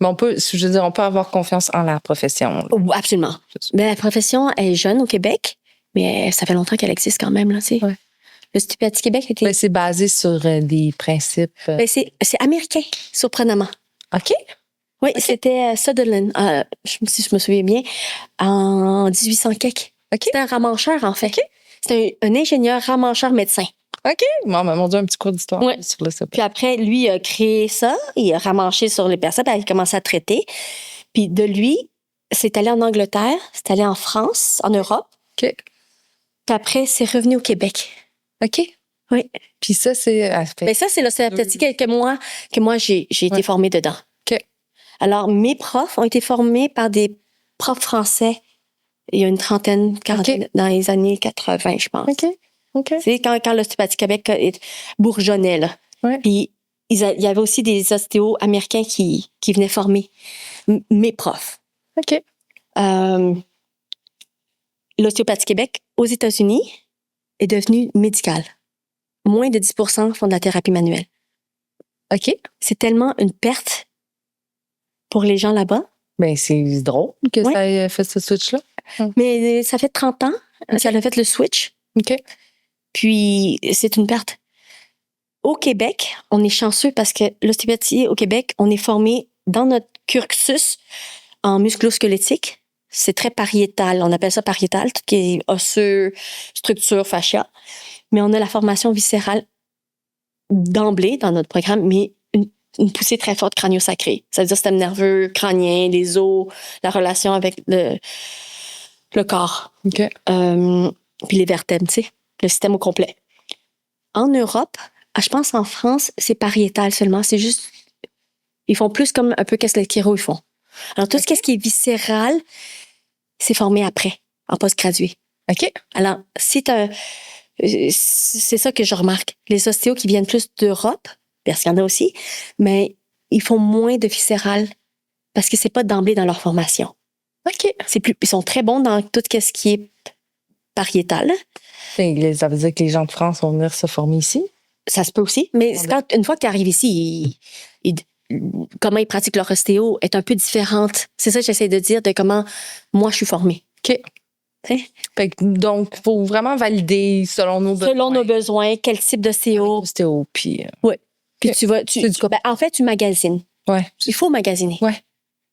Mais je veux dire, on peut avoir confiance en la profession. Là. Oh, absolument. Mais la profession est jeune au Québec, mais ça fait longtemps qu'elle existe quand même, là, tu sais. Ouais. L'ostéopathie Québec était... Ben, c'est basé sur des principes. Ben, c'est américain, surprenamment. OK. Oui, c'était Sutherland, si je me souviens bien, en 1800 quelque. OK. C'était un ramancheur, en fait. C'était un ingénieur ramancheur médecin. OK. Bon, ben, mon Dieu, un petit cours d'histoire Ouais. sur le Puis après, lui, il a créé ça, il a ramanché sur les personnes, puis il a commencé à traiter. Puis de lui, c'est allé en Angleterre, c'est allé en France, en Europe. OK. Puis après, c'est revenu au Québec. OK. Oui. Puis ça, c'est... Ben ça, c'est l'ostéopathie que moi j'ai été formée dedans. OK. Alors, mes profs ont été formés par des profs français il y a une trentaine, quarantaine, dans les années 80, je pense. OK. OK. C'est quand l'ostéopathie Québec bourgeonnait, là. Ouais. Puis, il y avait aussi des ostéos américains qui venaient former mes profs. OK. L'ostéopathie Québec, aux États-Unis, est devenue médicale. Moins de 10% font de la thérapie manuelle. OK. C'est tellement une perte pour les gens là-bas. Ben, c'est drôle que Ouais. ça ait fait ce switch-là. Mais ça fait 30 ans, ça a fait le switch. OK. Puis, c'est une perte. Au Québec, on est chanceux parce que l'ostéopathie au Québec, on est formé dans notre cursus en musculo-squelettique. C'est très pariétal. On appelle ça pariétal, tout ce qui est osseux, structure, fascia. Mais on a la formation viscérale d'emblée dans notre programme, mais une poussée très forte crânio-sacrée. Ça veut dire système nerveux, crânien, les os, la relation avec le corps. OK. Puis les vertèbres, tu sais, le système au complet. En Europe, je pense en France, c'est pariétal seulement. C'est juste, ils font plus comme un peu qu'est-ce que les chiro ils font. Alors, tout ce qui est viscéral, c'est formé après, en post-gradué. OK. Alors, c'est ça que je remarque. Les ostéos qui viennent plus d'Europe, parce qu'il y en a aussi, mais ils font moins de viscéral parce que c'est pas d'emblée dans leur formation. OK. Ils sont très bons dans tout ce qui est pariétal. Ça veut dire que les gens de France vont venir se former ici? Ça se peut aussi, mais une fois que tu arrives ici, comment ils pratiquent leur ostéo est un peu différente. C'est ça que j'essaie de dire de comment moi je suis formée. OK. Donc, il faut vraiment valider selon nos besoins. Selon nos besoins, quel type d'ostéo. Ostéo, puis... Oui. Puis OK. tu vas... en fait, tu magasines. Ouais. Il faut magasiner. Ouais.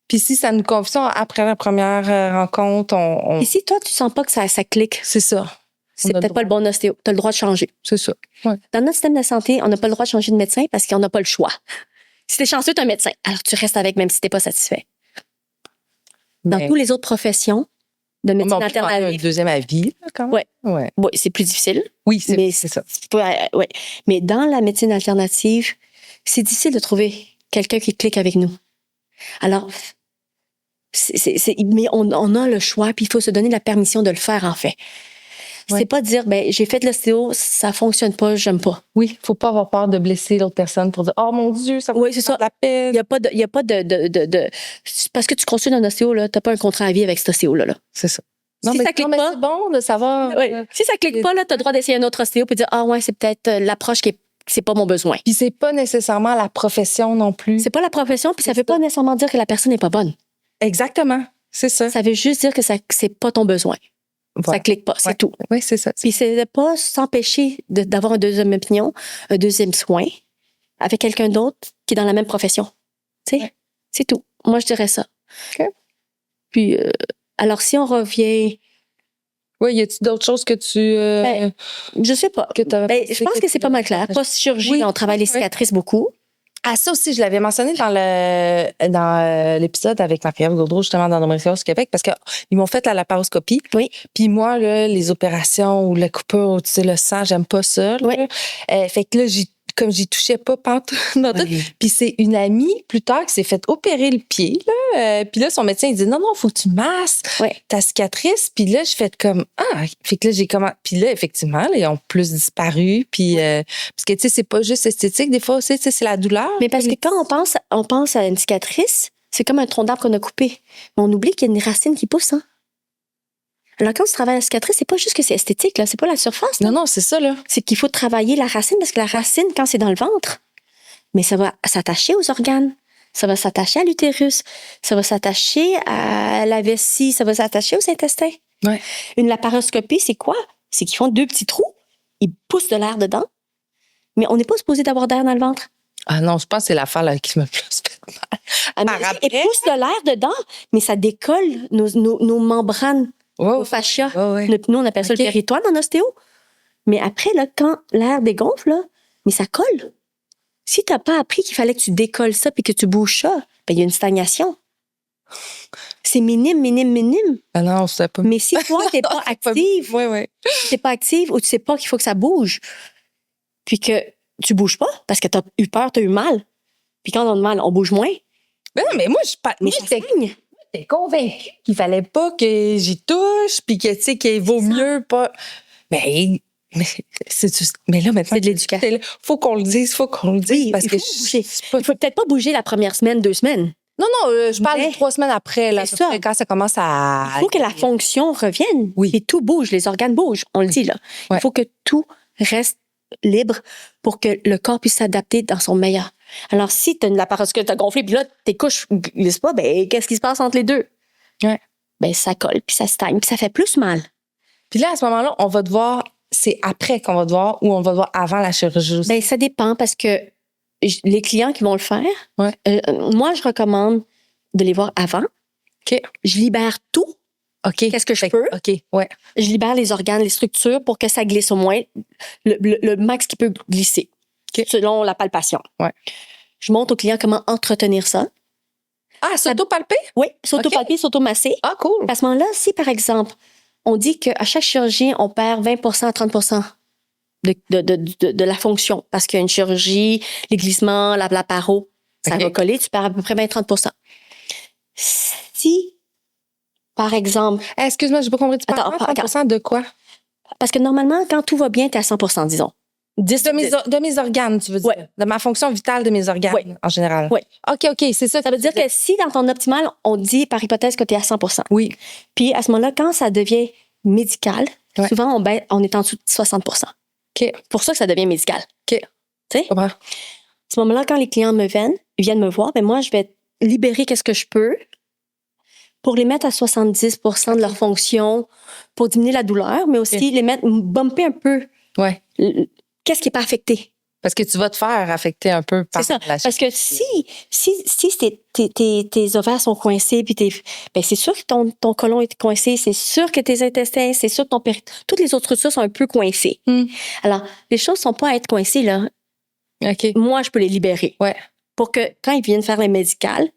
Puis si ça nous convient, après la première rencontre, on... Et si toi, tu sens pas que ça clique, C'est ça. c'est peut-être pas le bon ostéo. Tu as le droit de changer. C'est ça. Ouais. Dans notre système de santé, on n'a pas le droit de changer de médecin parce qu'on n'a pas le choix. Si t'es chanceux, t'es un médecin. Alors, tu restes avec même si t'es pas satisfait. Dans toutes les autres professions de médecine on peut prendre un alternative. deuxième avis, là, quand même. Ouais. Ouais. Oui, c'est plus difficile. Oui, Mais c'est ça. Ouais. Mais dans la médecine alternative, c'est difficile de trouver quelqu'un qui clique avec nous. Alors, mais on a le choix, puis il faut se donner la permission de le faire, en fait. Ouais. C'est pas dire, j'ai fait de l'ostéo, ça fonctionne pas, j'aime pas. Oui, faut pas avoir peur de blesser l'autre personne pour dire, oh mon Dieu, ça Oui, c'est ça. de la peine. Il y a pas de parce que tu consultes un ostéo, là, t'as pas un contrat à vie avec cet ostéo, là. C'est ça. Si ça clique pas, c'est bon de savoir. oui. Si ça clique pas, là, t'as le droit d'essayer un autre ostéo puis de dire, ouais, c'est peut-être l'approche c'est pas mon besoin. Puis c'est pas nécessairement la profession non plus. C'est pas la profession, puis ça veut pas nécessairement dire que la personne n'est pas bonne. Exactement. C'est ça. Ça veut juste dire que c'est pas ton besoin. Voilà. Ça clique pas, c'est tout. Oui, c'est ça. Puis c'est de pas s'empêcher d'avoir une deuxième opinion, un deuxième soin avec quelqu'un d'autre qui est dans la même profession. Tu sais, c'est tout. Moi, je dirais ça. OK. Puis, alors, si on revient... Oui, y a-t-il d'autres choses que tu... je sais pas. que Je pense que c'est pas mal clair. Post-chirurgie, Oui. on travaille les cicatrices beaucoup. Ah, ça aussi, je l'avais mentionné dans l'épisode avec Marie-Ève Gaudreau, justement, dans Nomenclature du Québec, parce qu'ils m'ont fait la laparoscopie. Oui. Puis moi, là, les opérations ou la coupure, tu sais, le sang, j'aime pas ça. Là. Oui. Fait que là, comme j'y touchais pas pantoute dans tout. Puis c'est une amie, plus tard, qui s'est fait opérer le pied. Là. Puis là, son médecin, il dit, non, faut que tu masses ta cicatrice. Puis là, je fais comme, fait que là, j'ai comment... Puis là, effectivement, là, ils ont plus disparu. Puis, parce que, tu sais, c'est pas juste esthétique. Des fois aussi, tu sais, c'est la douleur. Mais parce que quand on pense à une cicatrice, c'est comme un tronc d'arbre qu'on a coupé. Mais on oublie qu'il y a une racine qui pousse, hein. Alors, quand tu travailles la cicatrice, c'est pas juste que c'est esthétique, là. C'est pas la surface, là. Non, c'est ça, là. C'est qu'il faut travailler la racine, parce que la racine, quand c'est dans le ventre, mais ça va s'attacher aux organes. Ça va s'attacher à l'utérus. Ça va s'attacher à la vessie. Ça va s'attacher aux intestins. Ouais. Une laparoscopie, c'est quoi? C'est qu'ils font 2 petits trous. Ils poussent de l'air dedans. Mais on n'est pas supposé d'avoir d'air dans le ventre. Ah non, je pense que c'est l'affaire là, qui m'a plus fait mal. Par Ils après. poussent de l'air dedans, mais ça décolle nos membranes, nos fascias. Nous, on appelle ça le péritoine en ostéo. Mais après, là, quand l'air dégonfle, là, mais ça colle. Si tu n'as pas appris qu'il fallait que tu décolles ça puis que tu bouges ça, ben, il y a une stagnation. C'est minime, minime, minime. Ah non, je sais pas. Mais si toi, tu n'es pas active, tu n'es pas active ou tu sais pas qu'il faut que ça bouge, puis que tu bouges pas parce que tu as eu peur, tu as eu mal. Puis quand on a mal, on bouge moins. Ben non, mais moi, Mais ça saigne. j'étais convaincue qu'il fallait pas que j'y touche, puis que, tu sais, qu'il vaut mieux pas. Mais mais là, maintenant, C'est de l'éducation. faut qu'on le dise, Oui, parce il que faut bouger. Il faut peut-être pas bouger la première semaine, 2 semaines. Non, je parle Mais- de 3 semaines après, là, C'est ça. quand ça commence à... Il faut que la fonction revienne. Oui. Et tout bouge, les organes bougent, on le dit là. Ouais. Il faut que tout reste libre pour que le corps puisse s'adapter dans son meilleur. Alors, si tu as une laparoscopie, tu as gonflé, puis là, tes couches glissent pas, ben, qu'est-ce qui se passe entre les deux? Ouais. Ben, ça colle, puis ça stagne, puis ça fait plus mal. Puis là, à ce moment-là, on va devoir... C'est après qu'on va devoir ou on va devoir avant la chirurgie aussi? Ben, ça dépend parce que les clients qui vont le faire, Ouais. moi, je recommande de les voir avant. OK. Je libère tout. OK. Qu'est-ce que je peux? OK, ouais. Je libère les organes, les structures pour que ça glisse au moins le max qui peut glisser, OK. selon la palpation. Ouais. Je montre au client comment entretenir ça. Ah, s'auto-palper? Oui, s'auto-palper, s'auto-masser. Ah, cool. À ce moment-là, si par exemple, on dit qu'à chaque chirurgie, on perd 20 à 30 de la fonction parce qu'il y a une chirurgie, les glissements, la paro, ça OK. va coller, tu perds à peu près 20-30 Si, par exemple, Excuse-moi, j'ai pas compris. Tu parles Attends, 30% de quoi? parce que normalement, quand tout va bien, tu es à 100 disons. 10 De mes organes, tu veux dire? Ouais. De ma fonction vitale de mes organes, Ouais. en général? Ouais. OK, c'est ça. Ça veut dire que si dans ton optimal, on dit par hypothèse que tu es à 100 Oui. puis à ce moment-là, quand ça devient médical, Ouais. souvent on est en dessous de 60 OK. pour ça que ça devient médical. OK. Tu sais? Je comprends. À ce moment-là, quand les clients viennent me voir, ben moi, je vais libérer qu'est-ce que je peux pour les mettre à 70 de leur fonction, pour diminuer la douleur, mais aussi les mettre, bumper un peu. Ouais. Qu'est-ce qui n'est pas affecté? Parce que tu vas te faire affecter un peu par C'est ça. la Parce que si tes ovaires sont coincés, puis ben c'est sûr que ton côlon est coincé, c'est sûr que tes intestins, c'est sûr que toutes les autres structures sont un peu coincées. Alors, les choses ne sont pas à être coincées, là. OK. Moi, je peux les libérer. Ouais. Pour que quand ils viennent faire le médical,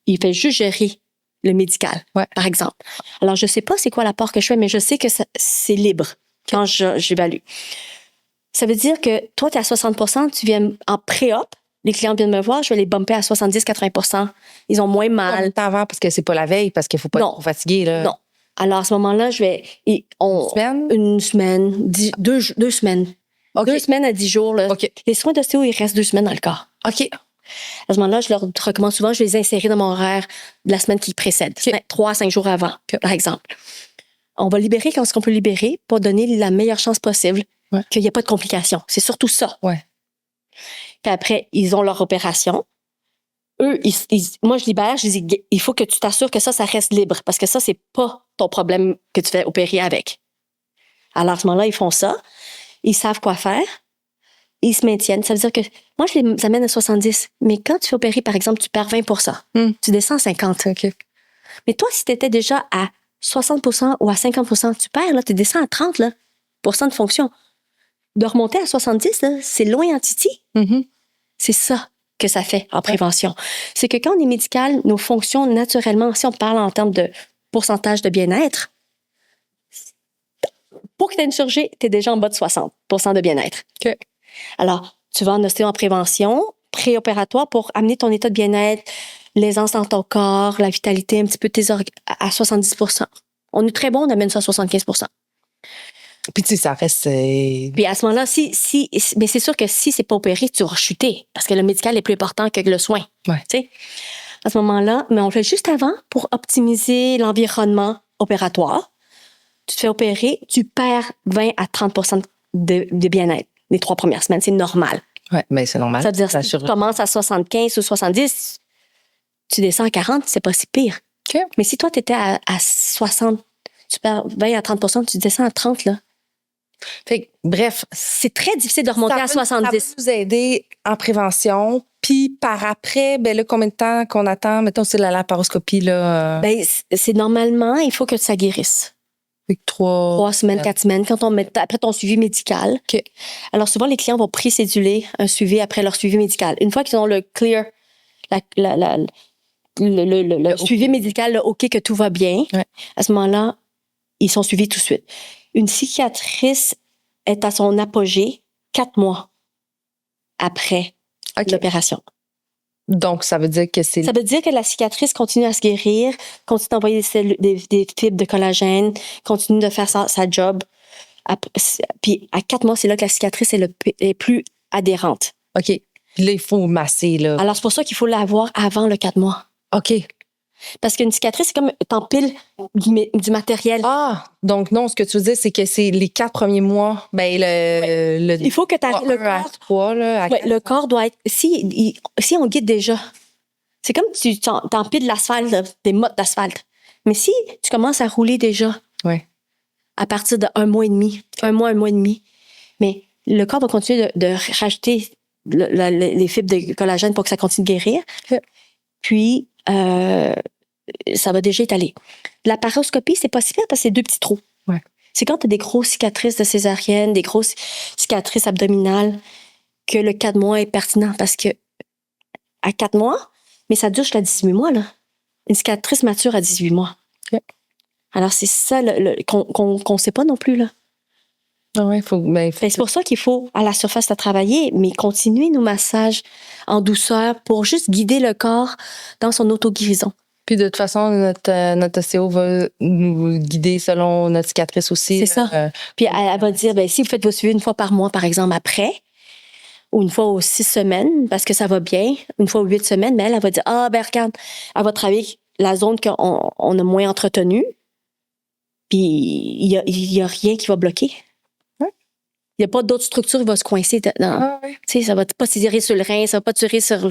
ils font juste gérer le médical, Ouais. par exemple. Alors, je sais pas c'est quoi l'apport que je fais, mais je sais que c'est libre quand j'évalue. Ça veut dire que toi, tu es à 60 tu viens en pré-op, les clients viennent me voir, je vais les bumper à 70-80 ils ont moins mal. Combien de temps avant? Parce que c'est pas la veille, parce qu'il faut pas Non. être trop fatigué, là. Non. Alors, à ce moment-là, Une semaine? une semaine, 2 semaines. OK. 2 semaines à 10 jours. Là. OK. Les soins d'ostéo, ils restent 2 semaines dans le corps. OK. À ce moment-là, je leur recommande souvent, je vais les insérer dans mon horaire de la semaine qui précède, 3 à 5 jours avant, par exemple. On va libérer quand ce qu'on peut libérer pour donner la meilleure chance possible qu'il n'y ait pas de complications. C'est surtout ça. Ouais. Puis après, ils ont leur opération. Eux, moi, je libère, je dis, il faut que tu t'assures que ça reste libre parce que ça, c'est pas ton problème que tu fais opérer avec. Alors, à ce moment-là, ils font ça. Ils savent quoi faire. Ils se maintiennent. Ça veut dire que moi, je les amène à 70. Mais quand tu fais opérer, par exemple, tu perds 20 tu descends à 50. OK. Mais toi, si tu étais déjà à 60 ou à 50 tu perds, là, tu descends à 30 là, % de fonction. De remonter à 70, là, c'est loin en titi. Mm-hmm. C'est ça que ça fait en prévention. C'est que quand on est médical, nos fonctions, naturellement, si on parle en termes de pourcentage de bien-être, pour que tu aies une chirurgie, tu es déjà en bas de 60 % de bien-être. OK. Alors, tu vas en ostéo en prévention, préopératoire pour amener ton état de bien-être, l'aisance dans ton corps, la vitalité, un petit peu de tes organes à 70 %. On est très bon, on amène ça à 75 %. Puis, tu sais, ça reste... Puis à ce moment-là, mais c'est sûr que si c'est pas opéré, tu vas chuter parce que le médical est plus important que le soin. Ouais. Tu sais? À ce moment-là, mais on le fait juste avant pour optimiser l'environnement opératoire. Tu te fais opérer, tu perds 20 à 30 % de bien-être les 3 premières semaines. C'est normal. Oui, mais c'est normal. Ça veut dire que si tu commences à 75 ou 70, tu descends à 40, c'est pas si pire. OK. Mais si toi, tu étais à 60, tu perds 20 à 30 tu descends à 30, là. Fait que, bref, C'est très difficile de remonter à 70. Ça va nous aider en prévention. Puis par après, ben là, combien de temps qu'on attend? Mettons, c'est la laparoscopie, là. Ben, c'est normalement, il faut que ça guérisse. Fait que 3 semaines, 4 semaines, quand on met après ton suivi médical. OK. Alors, souvent, les clients vont précéduler un suivi après leur suivi médical. Une fois qu'ils ont le clear, le suivi médical, le OK que tout va bien, à ce moment-là, ils sont suivis tout de suite. Une cicatrice est à son apogée 4 mois après l'opération. Donc, ça veut dire que c'est... Ça veut dire que la cicatrice continue à se guérir, continue d'envoyer des fibres de collagène, continue de faire sa job. Puis à 4 mois, c'est là que la cicatrice est plus adhérente. OK. Puis là, il faut masser, là. Alors, c'est pour ça qu'il faut l'avoir avant le 4 mois. OK. Parce qu'une cicatrice, c'est comme t'empiles du matériel. Ah! Donc, non, ce que tu veux dire, c'est que c'est les 4 premiers mois, ben, il faut que le corps... à 3, là, le corps doit être... Si on guide déjà, c'est comme tu t'empiles l'asphalte, là, des mottes d'asphalte. Mais si tu commences à rouler déjà, à partir de 1 mois et demi, 1 mois et demi, mais le corps va continuer de rajouter les fibres de collagène pour que ça continue de guérir. Puis, ça va déjà étaler. La paroscopie, c'est pas si pire parce que c'est 2 petits trous. Ouais. C'est quand tu as des grosses cicatrices de césarienne, des grosses cicatrices abdominales, que le 4 mois est pertinent parce que à 4 mois, mais ça dure jusqu'à 18 mois, là. Une cicatrice mature à 18 mois. Okay. Alors, c'est ça qu'on sait pas non plus, là. Ouais, c'est pour ça qu'il faut, à la surface, à travailler, mais continuer nos massages en douceur pour juste guider le corps dans son auto-guérison. Puis de toute façon, notre ostéo va nous guider selon notre cicatrice aussi. C'est ça. Puis elle va dire, ben, si vous faites vos suivis 1 fois par mois, par exemple, après, ou 1 fois aux 6 semaines, parce que ça va bien, 1 fois aux 8 semaines, mais elle va dire, ben regarde, elle va travailler la zone qu'on a moins entretenue, puis il y a rien qui va bloquer. Il n'y a pas d'autres structures qui vont se coincer. Ça va pas tirer sur le rein, ça va pas tirer sur...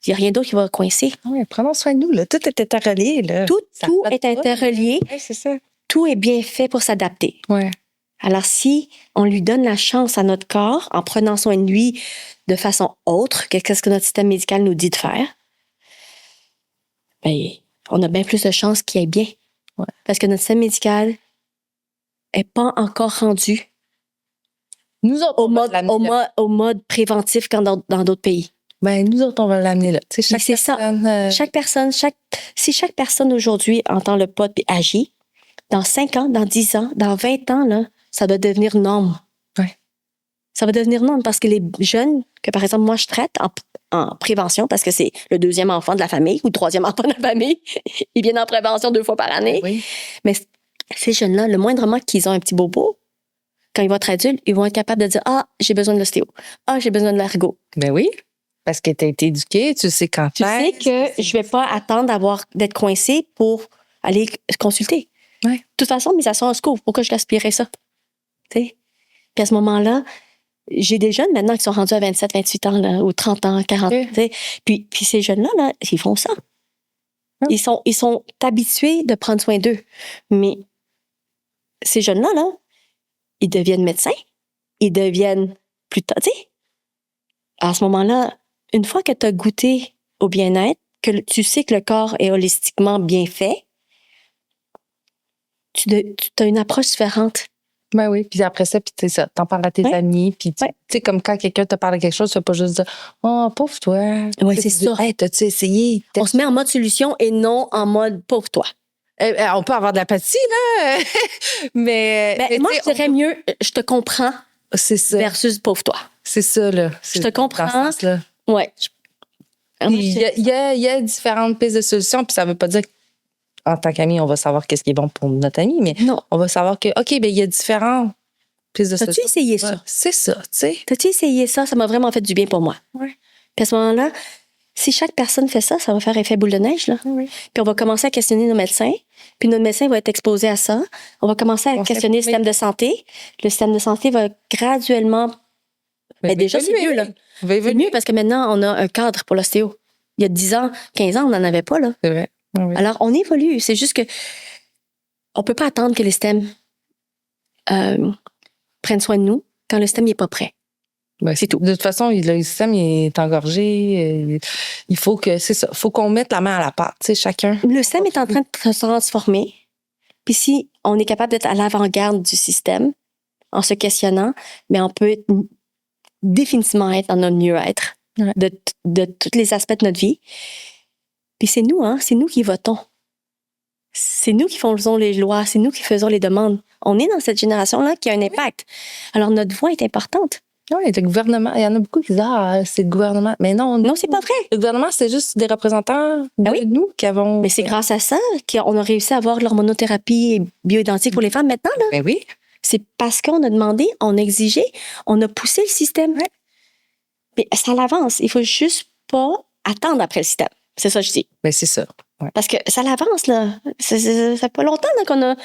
Il n'y a rien d'autre qui va coincer. Oui, prenons soin de nous. Là. Tout est interrelié. Là. Tout est interrelié. Oui, c'est ça. Tout est bien fait pour s'adapter. Ouais. Alors, si on lui donne la chance à notre corps, en prenant soin de lui de façon autre que ce que notre système médical nous dit de faire, ben, on a bien plus de chances qu'il aille bien. Ouais. Parce que notre système médical n'est pas encore rendu nous autres, au mode préventif comme dans d'autres pays. Ben, nous autres, on va l'amener là. C'est ça. Chaque personne, si chaque personne aujourd'hui entend le pod et agit, dans 5 ans, dans 10 ans, dans 20 ans, là, ça va devenir norme. Ouais. Ça va devenir norme parce que les jeunes, que par exemple, moi, je traite en prévention parce que c'est le 2e enfant de la famille ou le 3e enfant de la famille, ils viennent en prévention 2 fois par année. Oui. Mais ces jeunes-là, le moindrement qu'ils ont un petit bobo, quand ils vont être adultes, ils vont être capables de dire « Ah, j'ai besoin de l'ostéo. Ah, j'ai besoin de l'ergo. » Ben oui, parce que tu as été éduqué, tu sais quand tu sais que je vais pas attendre d'être coincée pour aller consulter. Ouais. De toute façon, mes assurants se couvrent. Pourquoi je gaspillerais ça? T'sais? Puis à ce moment-là, j'ai des jeunes maintenant qui sont rendus à 27, 28 ans, là, ou 30 ans, 40. Okay. Puis ces jeunes-là, là, ils font ça. Ouais. Ils sont habitués de prendre soin d'eux. Mais ces jeunes-là, là, ils deviennent médecins, ils deviennent plus tard, tu sais. À ce moment-là, une fois que tu as goûté au bien-être, que tu sais que le corps est holistiquement bien fait, tu as une approche différente. Ben oui, puis après ça, puis tu sais ça, t'en parles à tes amis, puis tu sais, comme quand quelqu'un te parle de quelque chose, tu vas pas juste dire « Oh, pauvre toi! » Oui, c'est ça. « Hey, t'as-tu essayé? » On se met en mode solution et non en mode « pauvre toi ». On peut avoir de l'apathie, là. mais moi, je dirais mieux, je te comprends. C'est ça. Versus pauvre toi. C'est ça, là. Je te comprends. Ouais. Il y a différentes pistes de solutions, puis ça veut pas dire qu'en tant qu'ami, on va savoir qu'est-ce qui est bon pour notre ami, mais non. On va savoir que, OK, ben il y a différentes pistes de solutions. T'as-tu essayé ça? C'est ça, tu sais. T'as-tu essayé ça? Ça m'a vraiment fait du bien pour moi. Oui. Puis à ce moment-là, si chaque personne fait ça, ça va faire effet boule de neige, là. Oui. Puis on va commencer à questionner nos médecins. Puis notre médecin va être exposé à ça. On va commencer à questionner le système de santé. Le système de santé va graduellement... déjà, c'est mieux, là. C'est mieux parce que maintenant, on a un cadre pour l'ostéo. Il y a 10 ans, 15 ans, on n'en avait pas, là. C'est vrai. Oui. Alors, on évolue. C'est juste que on peut pas attendre que le système prenne soin de nous quand le système n'est pas prêt. Ben, C'est tout. De toute façon, le système il est engorgé. Il faut que c'est ça. Faut qu'on mette la main à la pâte, tu sais, chacun. Le système est en train de se transformer. Puis si on est capable d'être à l'avant-garde du système en se questionnant, mais on peut définitivement être dans notre mieux-être Ouais. de tous les aspects de notre vie. Puis c'est nous, c'est nous qui votons. C'est nous qui faisons les lois, c'est nous qui faisons les demandes. On est dans cette génération-là qui a un impact. Alors notre voix est importante. Oui, le gouvernement. Il y en a beaucoup qui disent c'est le gouvernement. Mais non, Non, c'est pas vrai. le gouvernement, c'est juste des représentants Ben de oui. nous qui avons. Mais c'est grâce à ça qu'on a réussi à avoir l'hormonothérapie bioidentique pour les femmes maintenant, là. Ben oui. C'est parce qu'on a demandé, on a exigé, on a poussé le système. Ouais. Mais ça l'avance. Il faut juste pas attendre après le système. C'est ça que je dis. Ben c'est ça. Ouais. Parce que ça l'avance, là. Ça fait pas longtemps là, qu'on a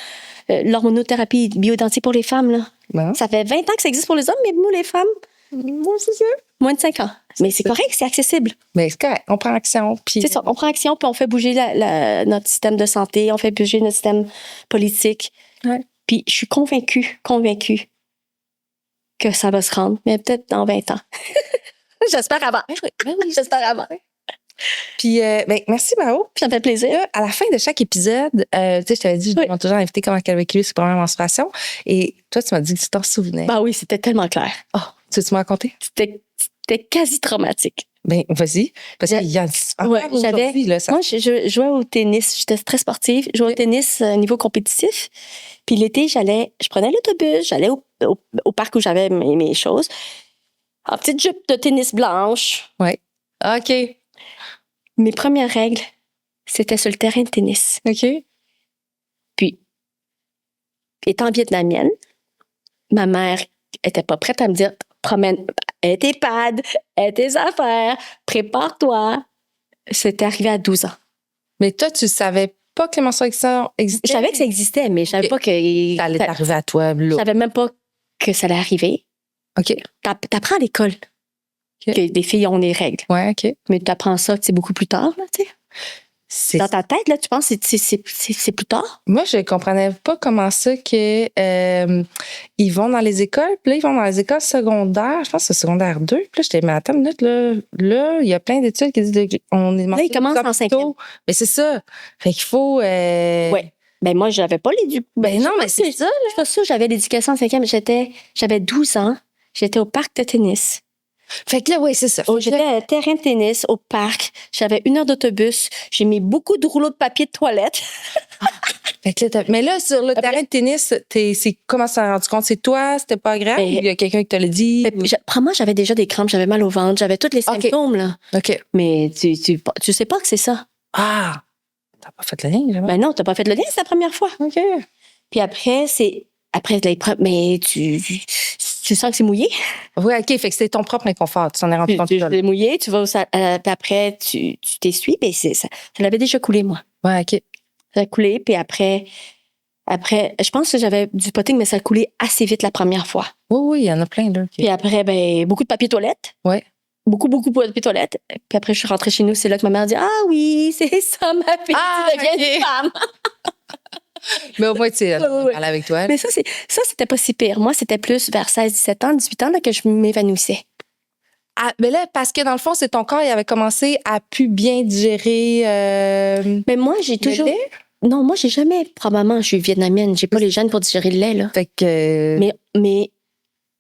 l'hormonothérapie bioidentique pour les femmes, là. Ben, Ça fait 20 ans que ça existe pour les hommes, mais nous, les femmes, c'est ça. moins de 5 ans. Mais c'est correct, c'est accessible. Ben c'est correct. On prend action. Puis. C'est ça. On prend action, puis on fait bouger notre système de santé, on fait bouger notre système politique. Ouais. Puis je suis convaincue que ça va se rendre, mais peut-être dans 20 ans. J'espère avant. Ben oui. J'espère avant. Puis, merci, Mao. Ça me fait plaisir. Là, à la fin de chaque épisode, tu sais, je t'avais dit, je demande toujours à l'invité comment elle a vécu ses premières menstruations. Et toi, tu m'as dit que tu t'en souvenais. Ben oui, c'était tellement clair. Oh, tu m'as raconté? C'était quasi traumatique. Ben, vas-y. Parce qu'il y a Ouais, aujourd'hui, là, ça. Moi, je jouais au tennis. J'étais très sportive. Je jouais au tennis niveau compétitif. Puis l'été, je prenais l'autobus, j'allais au parc où j'avais mes choses. En petite jupe de tennis blanche. Ouais. OK. Mes premières règles, c'était sur le terrain de tennis. OK. Puis, étant vietnamienne, ma mère était pas prête à me dire promène, aie tes pads, aie tes affaires, prépare-toi. C'était arrivé à 12 ans. Mais toi, tu savais pas que les menstruations existaient? Je savais que ça existait, mais je savais pas que Ça allait t'arriver à toi, je là. savais même pas que ça allait arriver. OK. T'apprends à l'école OK. que des filles ont des règles. Ouais, OK. Mais t'apprends ça, c'est beaucoup plus tard, là, tu sais. C'est Dans ta tête, là, tu penses que c'est plus tard? Moi, je comprenais pas comment ça que ils vont dans les écoles, puis là, ils vont dans les écoles secondaires, je pense que c'est secondaire 2, puis là, j'étais, mais attends une minute, là, il y a plein d'études qui disent qu'on est Là, ils commencent en cinquième. Mais c'est ça. Fait qu'il faut... Ouais. Ben moi, j'avais pas l'éducation. Ben non, mais c'est ça, là. Je suis pas sûre, j'avais l'éducation en cinquième. J'avais 12 ans. J'étais au parc de tennis. Fait que là, oui, c'est ça. J'étais à un terrain de tennis, au parc. J'avais 1 heure d'autobus. J'ai mis beaucoup de rouleaux de papier de toilette. Fait que là, mais là, sur le terrain de tennis, c'est comment ça s'est rendu compte? C'est toi? C'était pas grave? Ben, Ou il y a quelqu'un qui te l'a dit? Probablement, j'avais déjà des crampes, j'avais mal au ventre, j'avais tous les OK. symptômes, là. OK. Mais tu sais pas que c'est ça. Ah! T'as pas fait le lien, jamais? Ben non, t'as pas fait le lien, c'est la première fois. OK. Puis après, l'épreuve, mais tu sens que c'est mouillé. Oui, OK. Fait que c'était ton propre inconfort. Tu t'en es rendu compte. C'est mouillé, tu vas puis après, tu t'essuies. Ben ça l'avait déjà coulé, moi. Ouais, OK. Ça a coulé, puis après, je pense que j'avais du spotting, mais ça a coulé assez vite la première fois. Oui, il y en a plein, là. Puis après, ben beaucoup de papier toilette. Ouais. Beaucoup de papier toilette. Puis après, je suis rentrée chez nous. C'est là que ma mère dit « Ah oui, c'est ça, ma fille, tu deviens OK. une femme. » Mais au moins, tu sais, elle Ouais. parle avec toi. Mais ça, c'était pas si pire. Moi, c'était plus vers 16, 17 ans, 18 ans là, que je m'évanouissais. Ah, mais là, parce que dans le fond, c'est ton corps, il avait commencé à plus bien digérer. Mais moi, j'ai toujours. Le lait? Non, moi, j'ai jamais. Probablement, je suis vietnamienne. J'ai pas les gènes pour digérer le lait, là. Fait que. Mais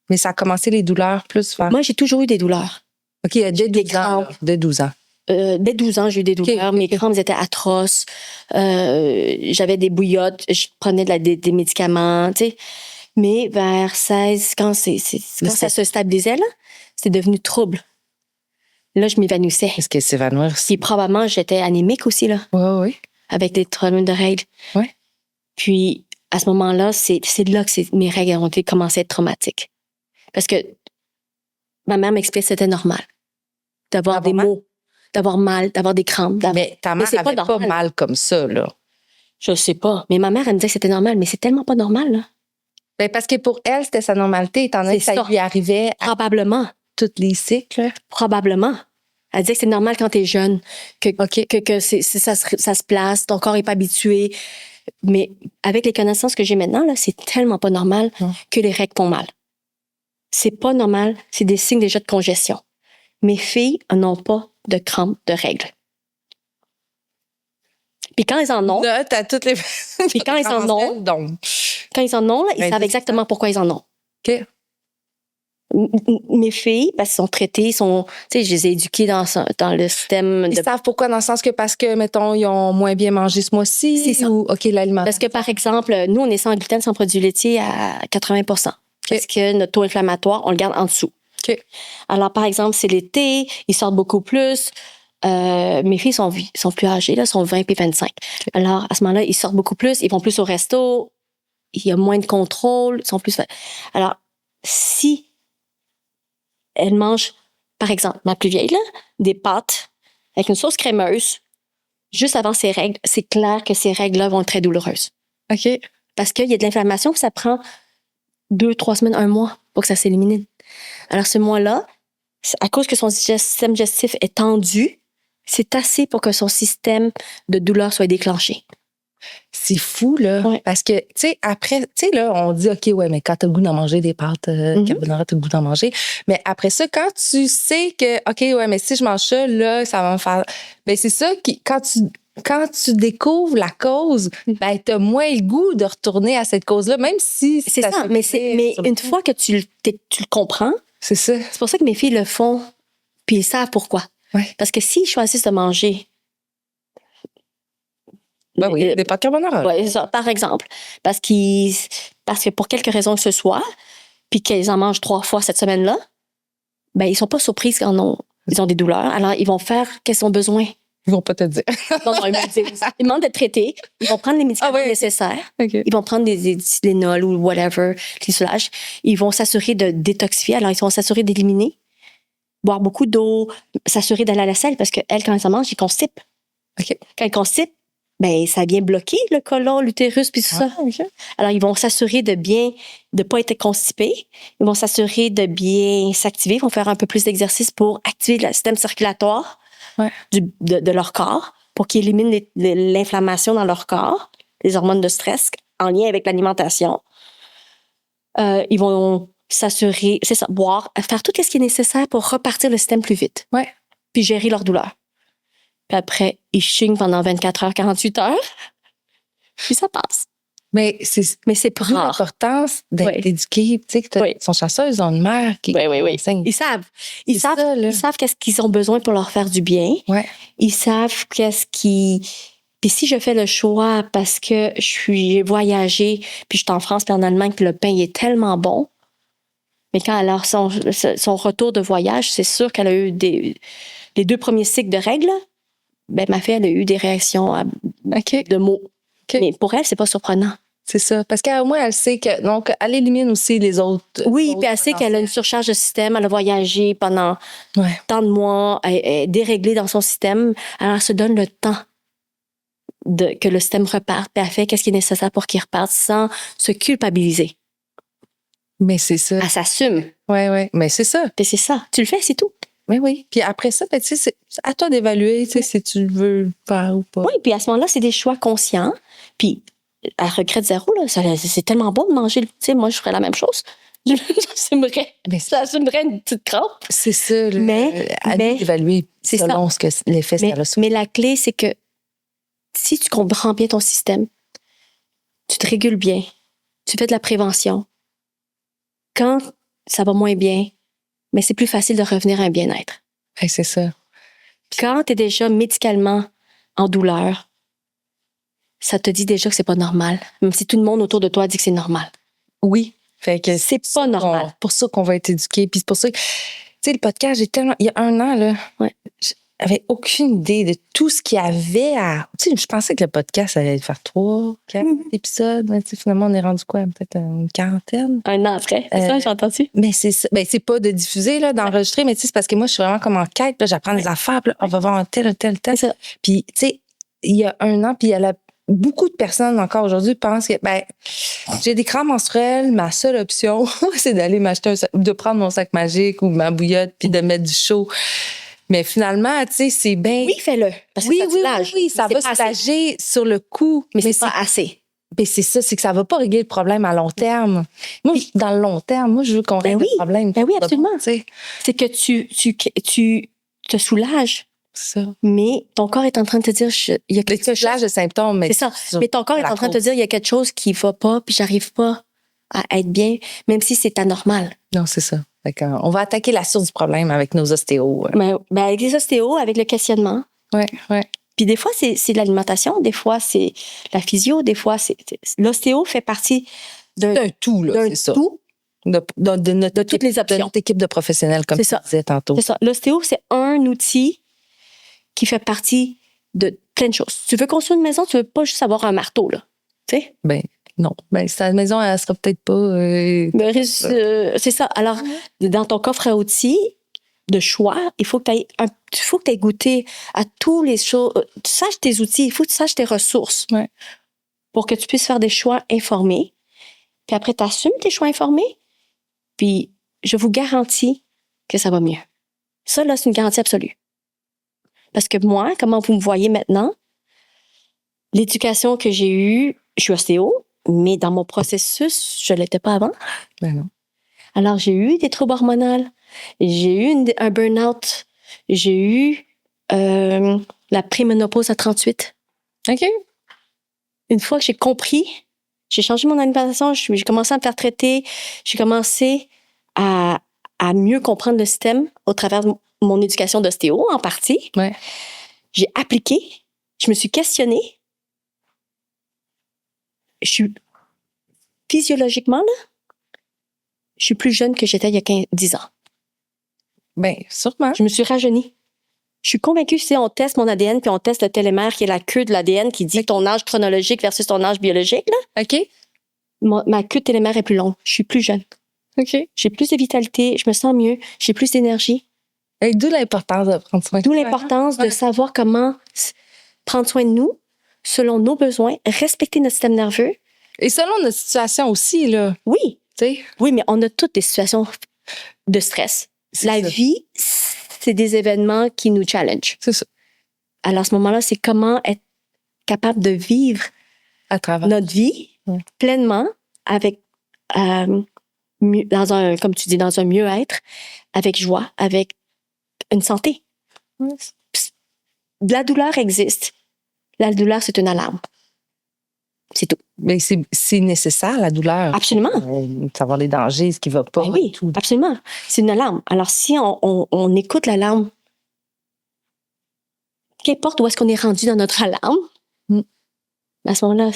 Mais ça a commencé les douleurs plus vers. moi, j'ai toujours eu des douleurs. OK, dès des 12 ans. crampes. là. Dès 12 ans. Dès 12 ans, j'ai eu des douleurs. Ok. Mes crampes étaient atroces. J'avais des bouillottes. Je prenais des médicaments, tu sais. Mais vers 16, quand ça se stabilisait, là, c'est devenu trouble. Là, je m'évanouissais. Est-ce que s'évanouir? Puis probablement, j'étais anémique aussi, là, Oui. avec des problèmes de règles. Ouais. Puis, à ce moment-là, c'est là que mes règles ont commencé à être traumatiques. Parce que ma mère m'expliquait que c'était normal d'avoir des maux, d'avoir mal, d'avoir des crampes. Mais ta mère c'est n'avait pas normal. mal comme ça, là. Je sais pas. Mais ma mère, elle me disait que c'était normal, mais c'est tellement pas normal, là. Ben, parce que pour elle, c'était sa normalité, étant donné que C'est ça ça. lui arrivait à Probablement. tous les cycles. Probablement. Elle disait que c'est normal quand t'es jeune, que ça se place, ton corps est pas habitué. Mais avec les connaissances que j'ai maintenant, là, c'est tellement pas normal que les règles font mal. C'est pas normal, c'est des signes déjà de congestion. Mes filles n'ont pas de crampes de règles. Puis quand ils en ont, Là, t'as toutes les... puis quand ils en ont, donc. quand ils en ont, là, ils savent exactement pourquoi ils en ont. OK. Mes filles, parce qu'ils sont traitées, tu sais, je les ai éduquées dans le système Ils savent pourquoi, dans le sens que parce que, mettons, ils ont moins bien mangé ce mois-ci? C'est ça. Ou, OK, l'alimentation. Parce que, par exemple, nous, on est sans gluten, sans produits laitiers à 80 Parce que notre taux inflammatoire, on le garde en dessous. OK. Alors, par exemple, c'est l'été, ils sortent beaucoup plus. Mes filles sont plus âgées, là, sont 20 et 25. Okay. Alors, à ce moment-là, ils sortent beaucoup plus, ils vont plus au resto, il y a moins de contrôle, ils sont plus... Alors, si elles mangent, par exemple, ma plus vieille, là, des pâtes avec une sauce crémeuse, juste avant ses règles, c'est clair que ces règles-là vont être très douloureuses. OK. Parce qu'il y a de l'inflammation, puis ça prend 2, 3 semaines, 1 mois pour que ça s'élimine. Alors, ce mois-là, à cause que son système digestif est tendu, c'est assez pour que son système de douleur soit déclenché. C'est fou, là. Ouais. Parce que, tu sais, après, tu sais, là, on dit, OK, ouais, mais quand t'as le goût d'en manger des pâtes, carbonara, t'as le goût d'en manger. Mais après ça, quand tu sais que, OK, ouais, mais si je mange ça, là, ça va me faire. Ben, c'est ça qui, quand tu découvres la cause, ben, t'as moins le goût de retourner à cette cause-là, même si. C'est ça, mais une fois que tu le comprends. C'est ça. C'est pour ça que mes filles le font, puis ils savent pourquoi. Ouais. Parce que s'ils choisissent de manger. Ben oui, des pâtes carbonara. Oui, par exemple. Parce que pour quelque raison que ce soit, puis qu'ils en mangent 3 fois cette semaine-là, ben ils sont pas surprises quand ils ont des douleurs. Alors, ils vont faire qu'est-ce qu'ils ont besoin. Ils vont pas te dire. Non, ils vont dire. Ils demandent d'être traités. Ils vont prendre les médicaments nécessaires. Okay. Ils vont prendre des Tylenol ou whatever qui soulagent. Ils vont s'assurer de détoxifier. Alors, ils vont s'assurer d'éliminer. Boire beaucoup d'eau. S'assurer d'aller à la selle parce qu'elles, quand elles en mangent, ils constipent. Okay. Quand ils constipent, ben ça vient bloquer le côlon, l'utérus, puis tout ça. Okay. Alors, ils vont s'assurer de pas être constipés. Ils vont s'assurer de bien s'activer. Ils vont faire un peu plus d'exercice pour activer le système circulatoire de leur corps, pour qu'ils éliminent l'inflammation dans leur corps, les hormones de stress en lien avec l'alimentation. Ils vont s'assurer, c'est ça, boire, faire tout ce qui est nécessaire pour repartir le système plus vite. Ouais. Puis gérer leur douleur. Puis après, ils chignent pendant 24 heures, 48 heures. Puis ça passe. Mais c'est pour l'importance d'être éduqués. Tu sais, que sont chasseuses, ils ont une mère qui enseigne. Ils savent qu'est-ce qu'ils ont besoin pour leur faire du bien. Ouais. Ils savent Puis si je fais le choix parce que j'ai voyagé, puis je suis en France puis en Allemagne, puis le pain il est tellement bon, mais quand elle a son retour de voyage, c'est sûr qu'elle a eu les 2 premiers cycles de règles. Ben, ma fille, elle a eu des réactions de mots. Okay. Mais pour elle, c'est pas surprenant. C'est ça. Parce qu'au moins, elle sait que. Donc, elle élimine aussi les autres. Oui, puis elle sait qu'elle a une surcharge de système. Elle a voyagé pendant tant de mois. Elle est déréglée dans son système. Alors, elle se donne le temps que le système reparte. Puis elle fait qu'est-ce qui est nécessaire pour qu'il reparte sans se culpabiliser. Mais c'est ça. Elle s'assume. Oui. Mais c'est ça. Puis c'est ça. Tu le fais, c'est tout. Mais oui. Puis après ça, ben, tu sais, c'est à toi d'évaluer si tu veux le faire ou pas. Oui, puis à ce moment-là, c'est des choix conscients. Puis, elle regrette zéro, là. C'est tellement bon de manger. Tu sais, moi, je ferais la même chose. J'assumerais une petite crampe. C'est ça. Mais d'évaluer selon ce que l'effet ça a. Mais la clé, c'est que si tu comprends bien ton système, tu te régules bien, tu fais de la prévention. Quand ça va moins bien, mais c'est plus facile de revenir à un bien-être. Hey, c'est ça. Quand tu es déjà médicalement en douleur, ça te dit déjà que c'est pas normal. Même si tout le monde autour de toi dit que c'est normal. Oui. Fait que c'est pas normal. C'est pour ça qu'on va être éduqués. Puis c'est pour ça que, tu sais, le podcast, il y a 1 an, là, j'avais aucune idée de tout ce qu'il y avait à. Tu sais, je pensais que le podcast allait faire 3, 4 épisodes. Mais finalement, on est rendu quoi? Peut-être une 40aine? 1 an après. C'est ça, j'ai entendu. Mais c'est ça. Ben, c'est pas de diffuser, là, d'enregistrer, mais tu sais, c'est parce que moi, je suis vraiment comme en quête. Là, j'apprends des affaires, puis là, on va voir un tel. Puis, tu sais, il y a 1 an, puis beaucoup de personnes encore aujourd'hui pensent que j'ai des crampes menstruelles, ma seule option, c'est d'aller m'acheter de prendre mon sac magique ou ma bouillotte puis de mettre du chaud. Mais finalement, tu sais, c'est bien. Oui, fais-le. Parce que oui, ça soulage. oui, ça Mais va c'est pas assez. soulager sur le coup. Mais c'est pas assez. Mais c'est ça, c'est que ça va pas régler le problème à long terme. Moi, dans le long terme, moi, je veux qu'on règle le problème. Ben oui, absolument. Tu sais, C'est que tu te soulages, c'est ça. mais ton corps est en train de te dire, il y a Le quelque chose. soulage de symptômes, mais C'est ça. Mais ton corps est en train de te dire, il y a quelque chose qui va pas, puis j'arrive pas à être bien, même si c'est anormal. Non, c'est ça. Fait qu'on- on va attaquer la source du problème avec nos ostéos. Ben, avec les ostéos, avec le questionnement. Ouais, ouais. Puis des fois, c'est l'alimentation, des fois, c'est la physio, des fois, l'ostéo fait partie D'un tout, là, d'un c'est ça. tout. De toutes les options. De notre équipe de professionnels, comme C'est tu ça. disais tantôt. C'est ça. L'ostéo, c'est un outil qui fait partie de plein de choses. Tu veux construire une maison, tu veux pas juste avoir un marteau, là. Tu sais? Ben, non. Ben, sa maison, elle sera peut-être pas. C'est ça. Alors, dans ton coffre à outils de choix, il faut que tu aies goûté à tous les choses. Tu saches tes outils, il faut que tu saches tes ressources. Ouais. Pour que tu puisses faire des choix informés. Puis après, tu assumes tes choix informés. Puis, je vous garantis que ça va mieux. Ça, là, c'est une garantie absolue. Parce que moi, comment vous me voyez maintenant, l'éducation que j'ai eue, je suis ostéo, mais dans mon processus, je ne l'étais pas avant. Ben non. Alors, j'ai eu des troubles hormonaux, j'ai eu un burn-out, j'ai eu la préménopause à 38. OK. Une fois que j'ai compris, j'ai changé mon alimentation, j'ai commencé à me faire traiter, j'ai commencé à mieux comprendre le système au travers de mon éducation d'ostéo, en partie. Ouais. J'ai appliqué, je me suis questionnée. Je suis physiologiquement, là, je suis plus jeune que j'étais il y a 10 ans. Ben, sûrement. Je me suis rajeunie. Je suis convaincue, si on teste mon ADN puis on teste le télémère, qui est la queue de l'ADN qui dit ton âge chronologique versus ton âge biologique, là, OK. ma queue de télémère est plus longue. Je suis plus jeune. OK. J'ai plus de vitalité, je me sens mieux, j'ai plus d'énergie. Et d'où l'importance de prendre soin de D'où l'importance de savoir comment prendre soin de nous, selon nos besoins, respecter notre système nerveux. Et selon notre situation aussi, là. Oui, Tu sais. oui, mais on a toutes des situations de stress. La vie, c'est des événements qui nous challenge. C'est ça. Alors, à ce moment-là, c'est comment être capable de vivre À travers. notre vie pleinement avec, dans un, comme tu dis, dans un mieux-être, avec joie, avec une santé. La douleur existe. La douleur, c'est une alarme. C'est tout. Mais c'est nécessaire, la douleur. Absolument. Savoir les dangers, ce qui va pas. Ben oui, tout. absolument. C'est une alarme. Alors, si on écoute l'alarme, qu'importe où est-ce qu'on est rendu dans notre alarme, à ce moment-là,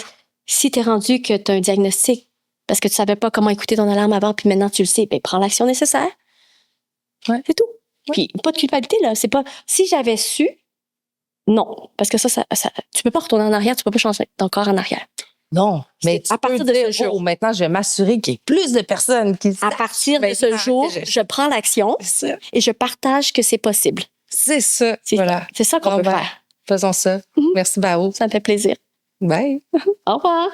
si tu es rendu que tu as un diagnostic parce que tu savais pas comment écouter ton alarme avant, puis maintenant tu le sais, ben prends l'action nécessaire. Ouais. C'est tout. Ouais. Puis pas de culpabilité, là. C'est pas. Si j'avais su, non. Parce que ça, tu peux pas retourner en arrière, tu peux pas changer ton corps en arrière. Non, mais à partir de ce jour. Maintenant, je vais m'assurer qu'il y ait plus de personnes qui À partir de ce jour, je prends l'action et je partage que c'est possible. C'est ça. Voilà. C'est ça qu'on peut faire. Faisons ça. Merci, Bao. Ça me fait plaisir. Bye. Au revoir.